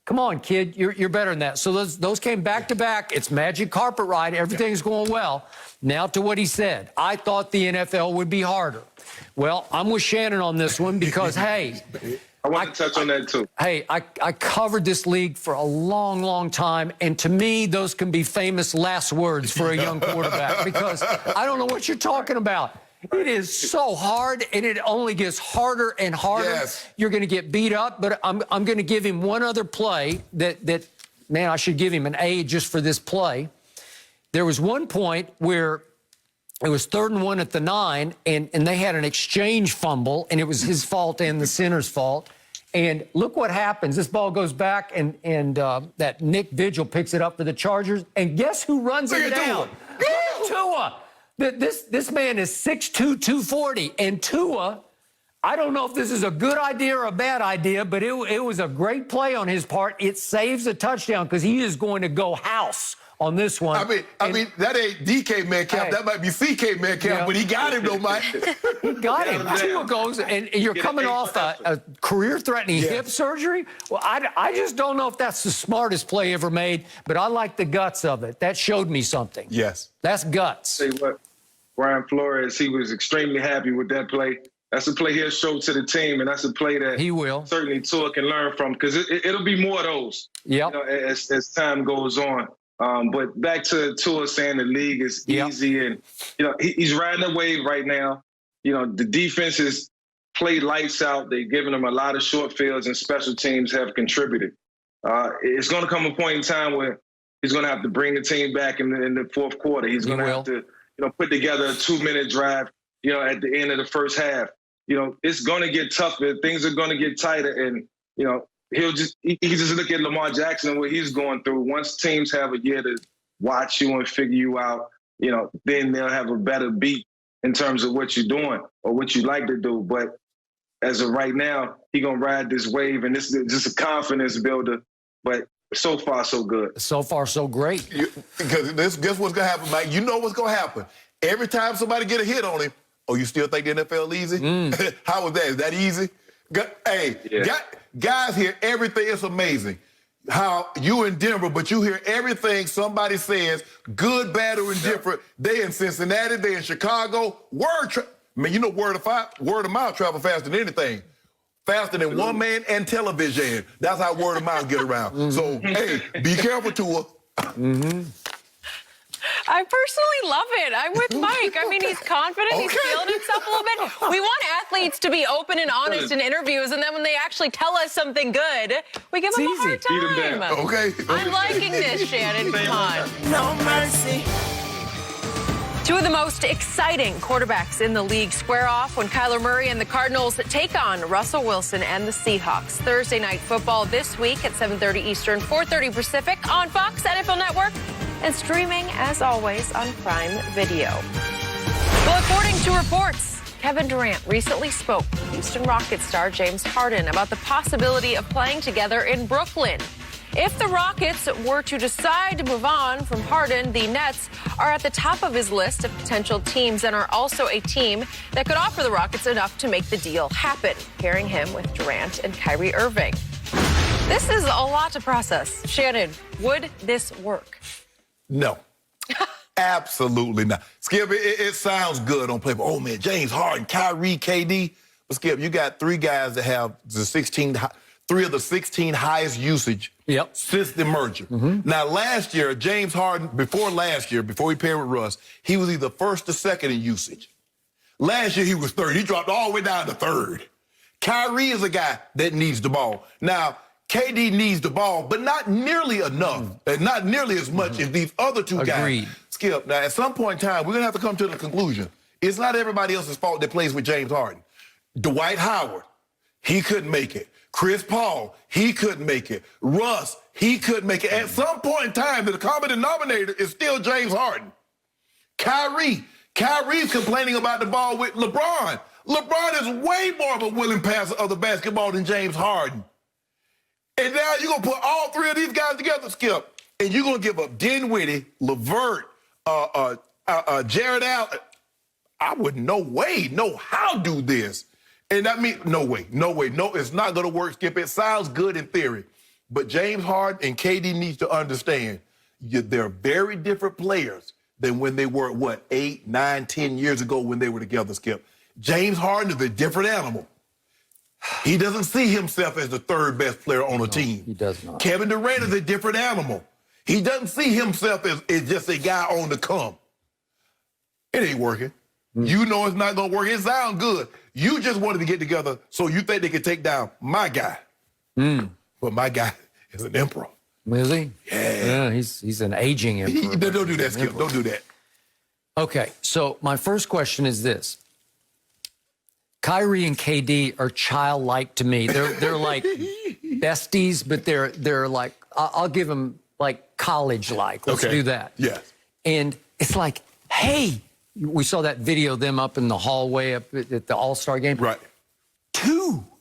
Come on, kid, you're better than that. So those came back to back. It's magic carpet ride. Everything's going well. Now to what he said. I thought the NFL would be harder. Well, I'm with Shannon on this one because, hey, I want to touch on that, too. Hey, I covered this league for a long, long time, and to me, those can be famous last words for a young quarterback because I don't know what you're talking about. It is so hard, and it only gets harder and harder. Yes. You're going to get beat up, but I'm going to give him one other play that, man, I should give him an A just for this play. There was one point where it was 3rd and 1 at the 9, and they had an exchange fumble, and it was his fault and the center's fault. And look what happens. This ball goes back, and that Nick Vigil picks it up for the Chargers. And guess who runs it down? Tua. This man is 6'2", 240. And Tua, I don't know if this is a good idea or a bad idea, but it was a great play on his part. It saves a touchdown because he is going to go house on this one. I mean, that ain't DK Metcalf. That might be CK Metcalf, but he got him, though, Mike. He got him. Tua goes, and you're coming off a career-threatening hip surgery. Well, I just don't know if that's the smartest play ever made, but I like the guts of it. That showed me something. Yes. That's guts. Say what, Brian Flores, he was extremely happy with that play. That's a play he'll show to the team, and that's a play that he will certainly Tua can learn from because it'll be more of those. Yep. As time goes on. But back to Tua saying the league is easy, and he's riding a wave right now. The defense has played lights out. They've given him a lot of short fields, and special teams have contributed. It's going to come a point in time where he's going to have to bring the team back in the fourth quarter. He's going to have to put together a 2-minute drive. At the end of the first half. It's going to get tougher. Things are going to get tighter, and he can just look at Lamar Jackson and what he's going through. Once teams have a year to watch you and figure you out, then they'll have a better beat in terms of what you're doing or what you like to do. But as of right now, he's going to ride this wave, and this is just a confidence builder. But So far, so good. So far, so great. Because guess what's going to happen, Mike? You know what's going to happen. Every time somebody get a hit on him, oh, you still think the NFL easy? How was that? Is that easy? Hey, guys hear everything. It's amazing how you in Denver, but you hear everything somebody says, good, bad, or indifferent. They in Cincinnati, they in Chicago. You know, word of mouth travel faster than anything. Faster than one man and television. That's how word of mouth get around. So, hey, be careful, Tua. I personally love it. I'm with Mike. I mean, he's confident. He's feeling himself a little bit. We want athletes to be open and honest in interviews, and then when they actually tell us something good, we give them a hard time. Okay. I'm liking this, Shannon. Come on. No mercy. Two of the most exciting quarterbacks in the league square off when Kyler Murray and the Cardinals take on Russell Wilson and the Seahawks. Thursday Night Football this week at 7:30 Eastern, 4:30 Pacific on Fox NFL Network and streaming, as always, on Prime Video. Well, according to reports, Kevin Durant recently spoke with Houston Rockets star James Harden about the possibility of playing together in Brooklyn. If the Rockets were to decide to move on from Harden, the Nets are at the top of his list of potential teams and are also a team that could offer the Rockets enough to make the deal happen, pairing him with Durant and Kyrie Irving. This is a lot to process. Shannon, would this work? No. Absolutely not. Skip, it sounds good on paper. Oh, man, James Harden, Kyrie, KD. But, Skip, you got three guys that have three of the 16 highest usage since the merger. Now, last year, James Harden, before he paired with Russ, he was either first or second in usage. Last year, he was third. He dropped all the way down to third. Kyrie is a guy that needs the ball. Now, KD needs the ball, but not nearly enough, and not nearly as much as these other two guys. Skip, now, at some point in time, we're going to have to come to the conclusion. It's not everybody else's fault that plays with James Harden. Dwight Howard, he couldn't make it. Chris Paul, he couldn't make it. Russ, he couldn't make it. At some point in time, the common denominator is still James Harden. Kyrie's complaining about the ball with LeBron. LeBron is way more of a willing passer of the basketball than James Harden. And now you're going to put all three of these guys together, Skip, and you're going to give up Dinwiddie, LeVert, Jared Allen. I would no how do this. And that means no way, it's not going to work, Skip. It sounds good in theory, but James Harden and KD needs to understand they're very different players than when they were, 8, 9, 10 years ago when they were together, Skip. James Harden is a different animal. He doesn't see himself as the third best player on a team. He does not. Kevin Durant is a different animal. He doesn't see himself as just a guy on the come. It ain't working. You know it's not going to work. It sounds good. You just wanted to get together so you think they could take down my guy. But my guy is an emperor. Is he? Yeah. He's an aging emperor. Don't do that, Skip. Don't do that. Okay, so my first question is this. Kyrie and KD are childlike to me. They're like besties, but they're like, I'll give them like college-like. Let's do that. Yes. And it's like, hey, we saw that video of them up in the hallway up at the All-Star game. Right.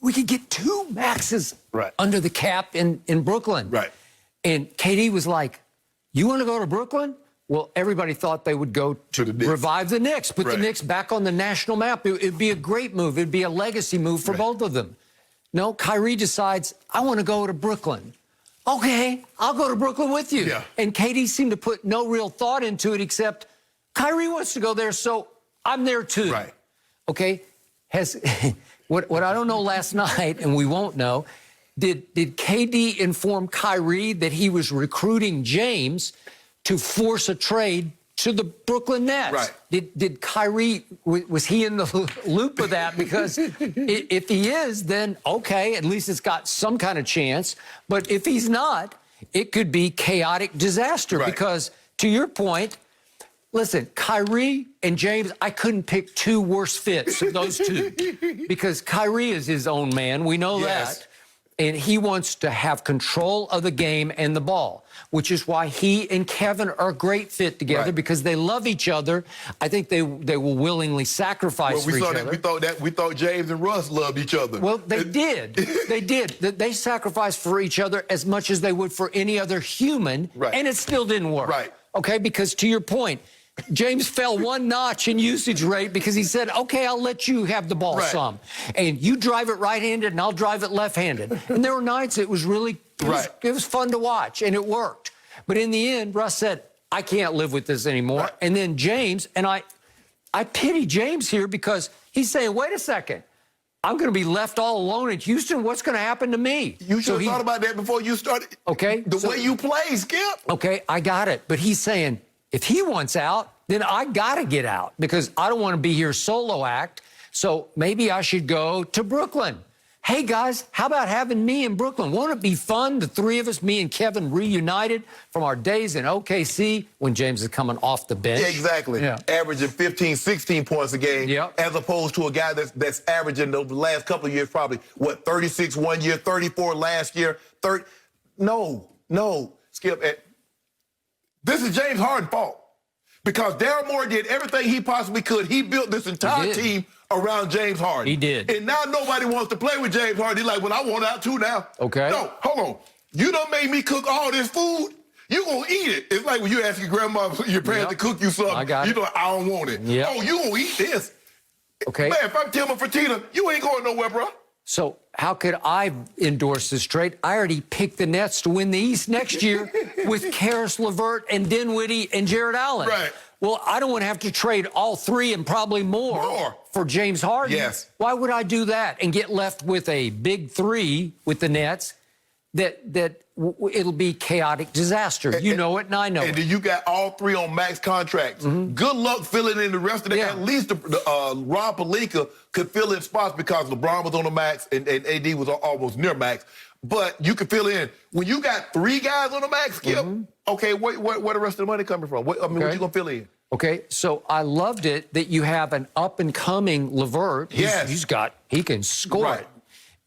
We could get 2 maxes under the cap in Brooklyn. Right. And KD was like, you want to go to Brooklyn? Well, everybody thought they would go to revive the Knicks, put the Knicks back on the national map. It'd be a great move. It'd be a legacy move for both of them. No, Kyrie decides, I want to go to Brooklyn. Okay, I'll go to Brooklyn with you. Yeah. And KD seemed to put no real thought into it except Kyrie wants to go there, so I'm there too. Right. Okay, what I don't know last night, and we won't know, did KD inform Kyrie that he was recruiting James to force a trade to the Brooklyn Nets? Right. Did Kyrie, was he in the loop of that? Because if he is, then okay, at least it's got some kind of chance. But if he's not, it could be chaotic disaster. Right. Because to your point, listen, Kyrie and James, I couldn't pick 2 worse fits of those two. Because Kyrie is his own man. We know that. And he wants to have control of the game and the ball, which is why he and Kevin are a great fit together because they love each other. I think they will willingly sacrifice for each other. We thought James and Russ loved each other. Well, they did. They did. They sacrificed for each other as much as they would for any other human, and it still didn't work. Right. Okay, because to your point, James fell one notch in usage rate because he said, okay, I'll let you have the ball some. And you drive it right-handed and I'll drive it left-handed. And there were nights it was really, it was fun to watch and it worked. But in the end, Russ said, I can't live with this anymore. And then James, and I pity James here because he's saying, wait a second, I'm going to be left all alone in Houston. What's going to happen to me? You should have thought about that before you started. Okay. The way you play, Skip. Okay, I got it. But he's saying, if he wants out, then I got to get out because I don't want to be here solo act. So maybe I should go to Brooklyn. Hey, guys, how about having me in Brooklyn? Won't it be fun, the three of us, me and Kevin, reunited from our days in OKC when James is coming off the bench? Yeah, exactly. Averaging 15, 16 points a game as opposed to a guy that's averaging the last couple of years probably, 36 one year, 34 last year, 30. No, Skip. This is James Harden's fault because Daryl Morey did everything he possibly could. He built this entire team around James Harden. He did. And now nobody wants to play with James Harden. He's like, well, I want out too now. Okay. No, hold on. You done made me cook all this food. You gonna eat it. It's like when you ask your grandma, your parents to cook you something. I got you know, I don't want it. Oh, you gonna eat this. Okay. Man, if I'm Tim or Fertitta, you ain't going nowhere, bro. So how could I endorse this trade? I already picked the Nets to win the East next year with Karis LeVert and Dinwiddie and Jared Allen. Right. Well, I don't want to have to trade all three and probably more for James Harden. Yes. Why would I do that and get left with a big three with the Nets it'll be chaotic disaster. You know it and I know it. And then you got all three on max contracts. Good luck filling in the rest of the At least Rob Pelinka could fill in spots because LeBron was on the max and AD was almost near max. But you could fill in. When you got three guys on the max, Skip, okay, where the rest of the money coming from? What you going to fill in? Okay, so I loved it that you have an up-and-coming LeVert. He can score. Right.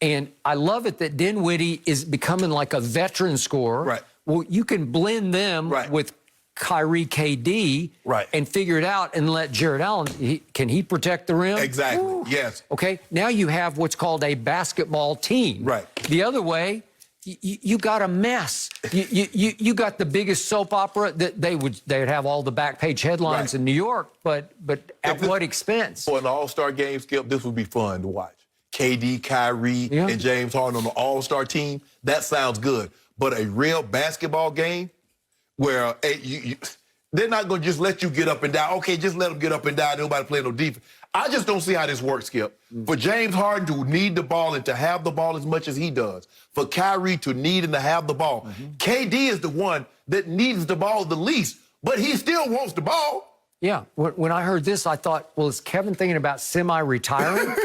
And I love it that Dinwiddie is becoming like a veteran scorer. Right. Well, you can blend them with Kyrie, KD, and figure it out and let Jared Allen, can he protect the rim? Exactly, Woo. yes. Okay, now you have what's called a basketball team. Right. The other way, you got a mess. You got the biggest soap opera that they would have all the back page headlines in New York, but at what expense? For an all-star game, Skip, this would be fun to watch. KD, Kyrie, and James Harden on the all-star team, that sounds good. But a real basketball game where they're not going to just let you get up and down. Okay, just let them get up and down. Nobody play no defense. I just don't see how this works, Skip. For James Harden to need the ball and to have the ball as much as he does. For Kyrie to need and to have the ball. KD is the one that needs the ball the least, but he still wants the ball. Yeah, when I heard this, I thought, well, is Kevin thinking about semi-retiring?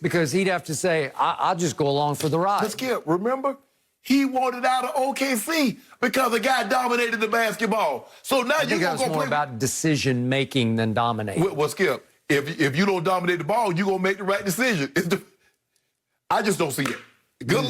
Because he'd have to say, I'll just go along for the ride. But Skip, remember? He wanted out of OKC because the guy dominated the basketball. So now you're going to go more about decision-making than dominating. Well, Skip, if you don't dominate the ball, you're going to make the right decision. I just don't see it.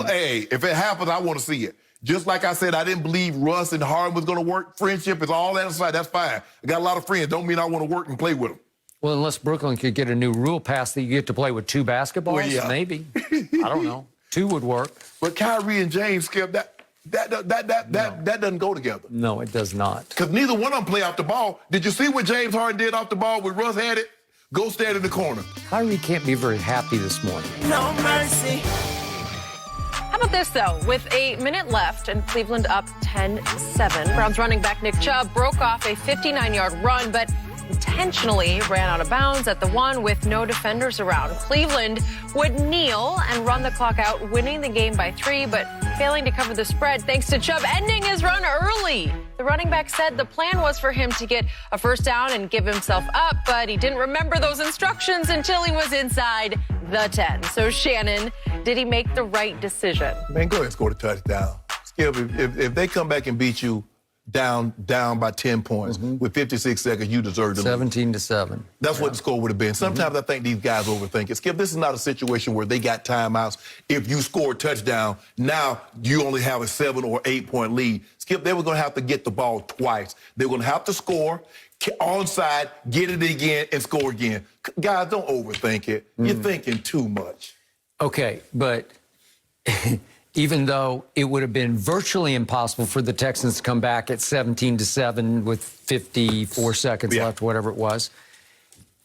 Hey, if it happens, I want to see it. Just like I said, I didn't believe Russ and Harden was going to work. Friendship is all that aside. That's fine. I got a lot of friends. Don't mean I want to work and play with them. Well, unless Brooklyn could get a new rule passed that you get to play with two basketballs, maybe. I don't know. Two would work. But Kyrie and James, Skip, that doesn't go together. No, it does not. Because neither one of them play off the ball. Did you see what James Harden did off the ball when Russ had it? Go stand in the corner. Kyrie can't be very happy this morning. No mercy. How about this, though? With a minute left and Cleveland up 10-7, Browns running back Nick Chubb broke off a 59-yard run, but intentionally ran out of bounds at the one with no defenders around. Cleveland would kneel and run the clock out, winning the game by 3, but failing to cover the spread thanks to Chubb ending his run early. The running back said the plan was for him to get a first down and give himself up, but he didn't remember those instructions until he was inside the 10. So, Shannon, did he make the right decision? Man, go ahead and score the touchdown. Skip, if they come back and beat you, down by 10 points. With 56 seconds, you deserve to lose. 17-7. That's what the score would have been. Sometimes I think these guys overthink it. Skip, this is not a situation where they got timeouts. If you score a touchdown, now you only have a 7 or 8 point lead. Skip, they were going to have to get the ball twice. They were going to have to score, onside, get it again, and score again. Guys, don't overthink it. You're thinking too much. Okay, but even though it would have been virtually impossible for the Texans to come back at 17-7 with 54 seconds left, whatever it was,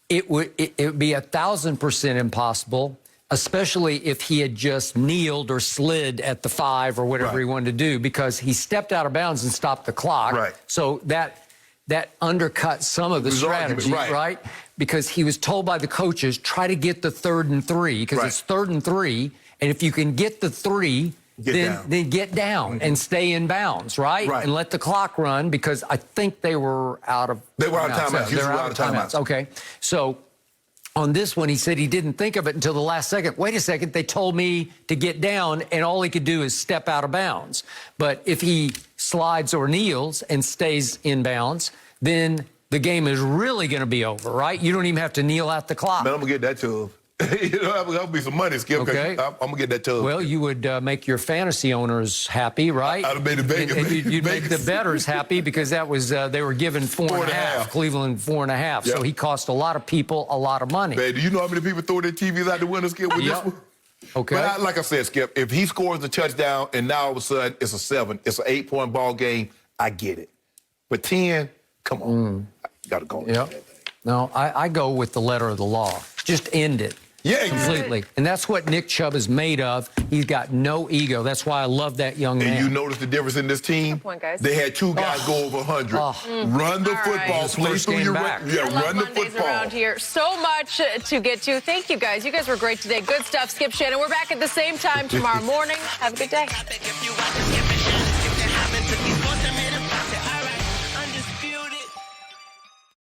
it would be 1,000% impossible, especially if he had just kneeled or slid at the 5 or whatever he wanted to do, because he stepped out of bounds and stopped the clock. Right. So that undercut some of the strategy, right? Because he was told by the coaches, try to get the 3rd and 3, because it's 3rd and 3, and if you can get the 3, then get down and stay in bounds, right? And let the clock run, because I think they were out of timeouts. They were out of timeouts. Okay. So on this one, he said he didn't think of it until the last second. Wait a second, they told me to get down, and all he could do is step out of bounds. But if he slides or kneels and stays in bounds, then the game is really going to be over, right? You don't even have to kneel out the clock. Man, I'm going to get that tub. That'll be some money, Skip. Okay. I'm going to get that tub. Well, you would make your fantasy owners happy, right? I'd have made the Vegas. And you'd make the bettors happy, because that was they were given 4.5. Cleveland 4.5. So he cost a lot of people a lot of money. Man, do you know how many people throw their TVs out the window, Skip, with this one? Okay. But like I said, Skip, if he scores the touchdown and now all of a sudden it's a 7, it's an 8-point ball game, I get it. But 10, come on. You got to go. No, I go with the letter of the law. Just end it. Yeah, completely. And that's what Nick Chubb is made of. He's got no ego. That's why I love that young man. And you notice the difference in this team? Good point, guys. They had 2 guys go over 100. Run the football. Play through your run the football. Around here. So much to get to. Thank you, guys. You guys were great today. Good stuff. Skip, Shannon. We're back at the same time tomorrow morning. Have a good day.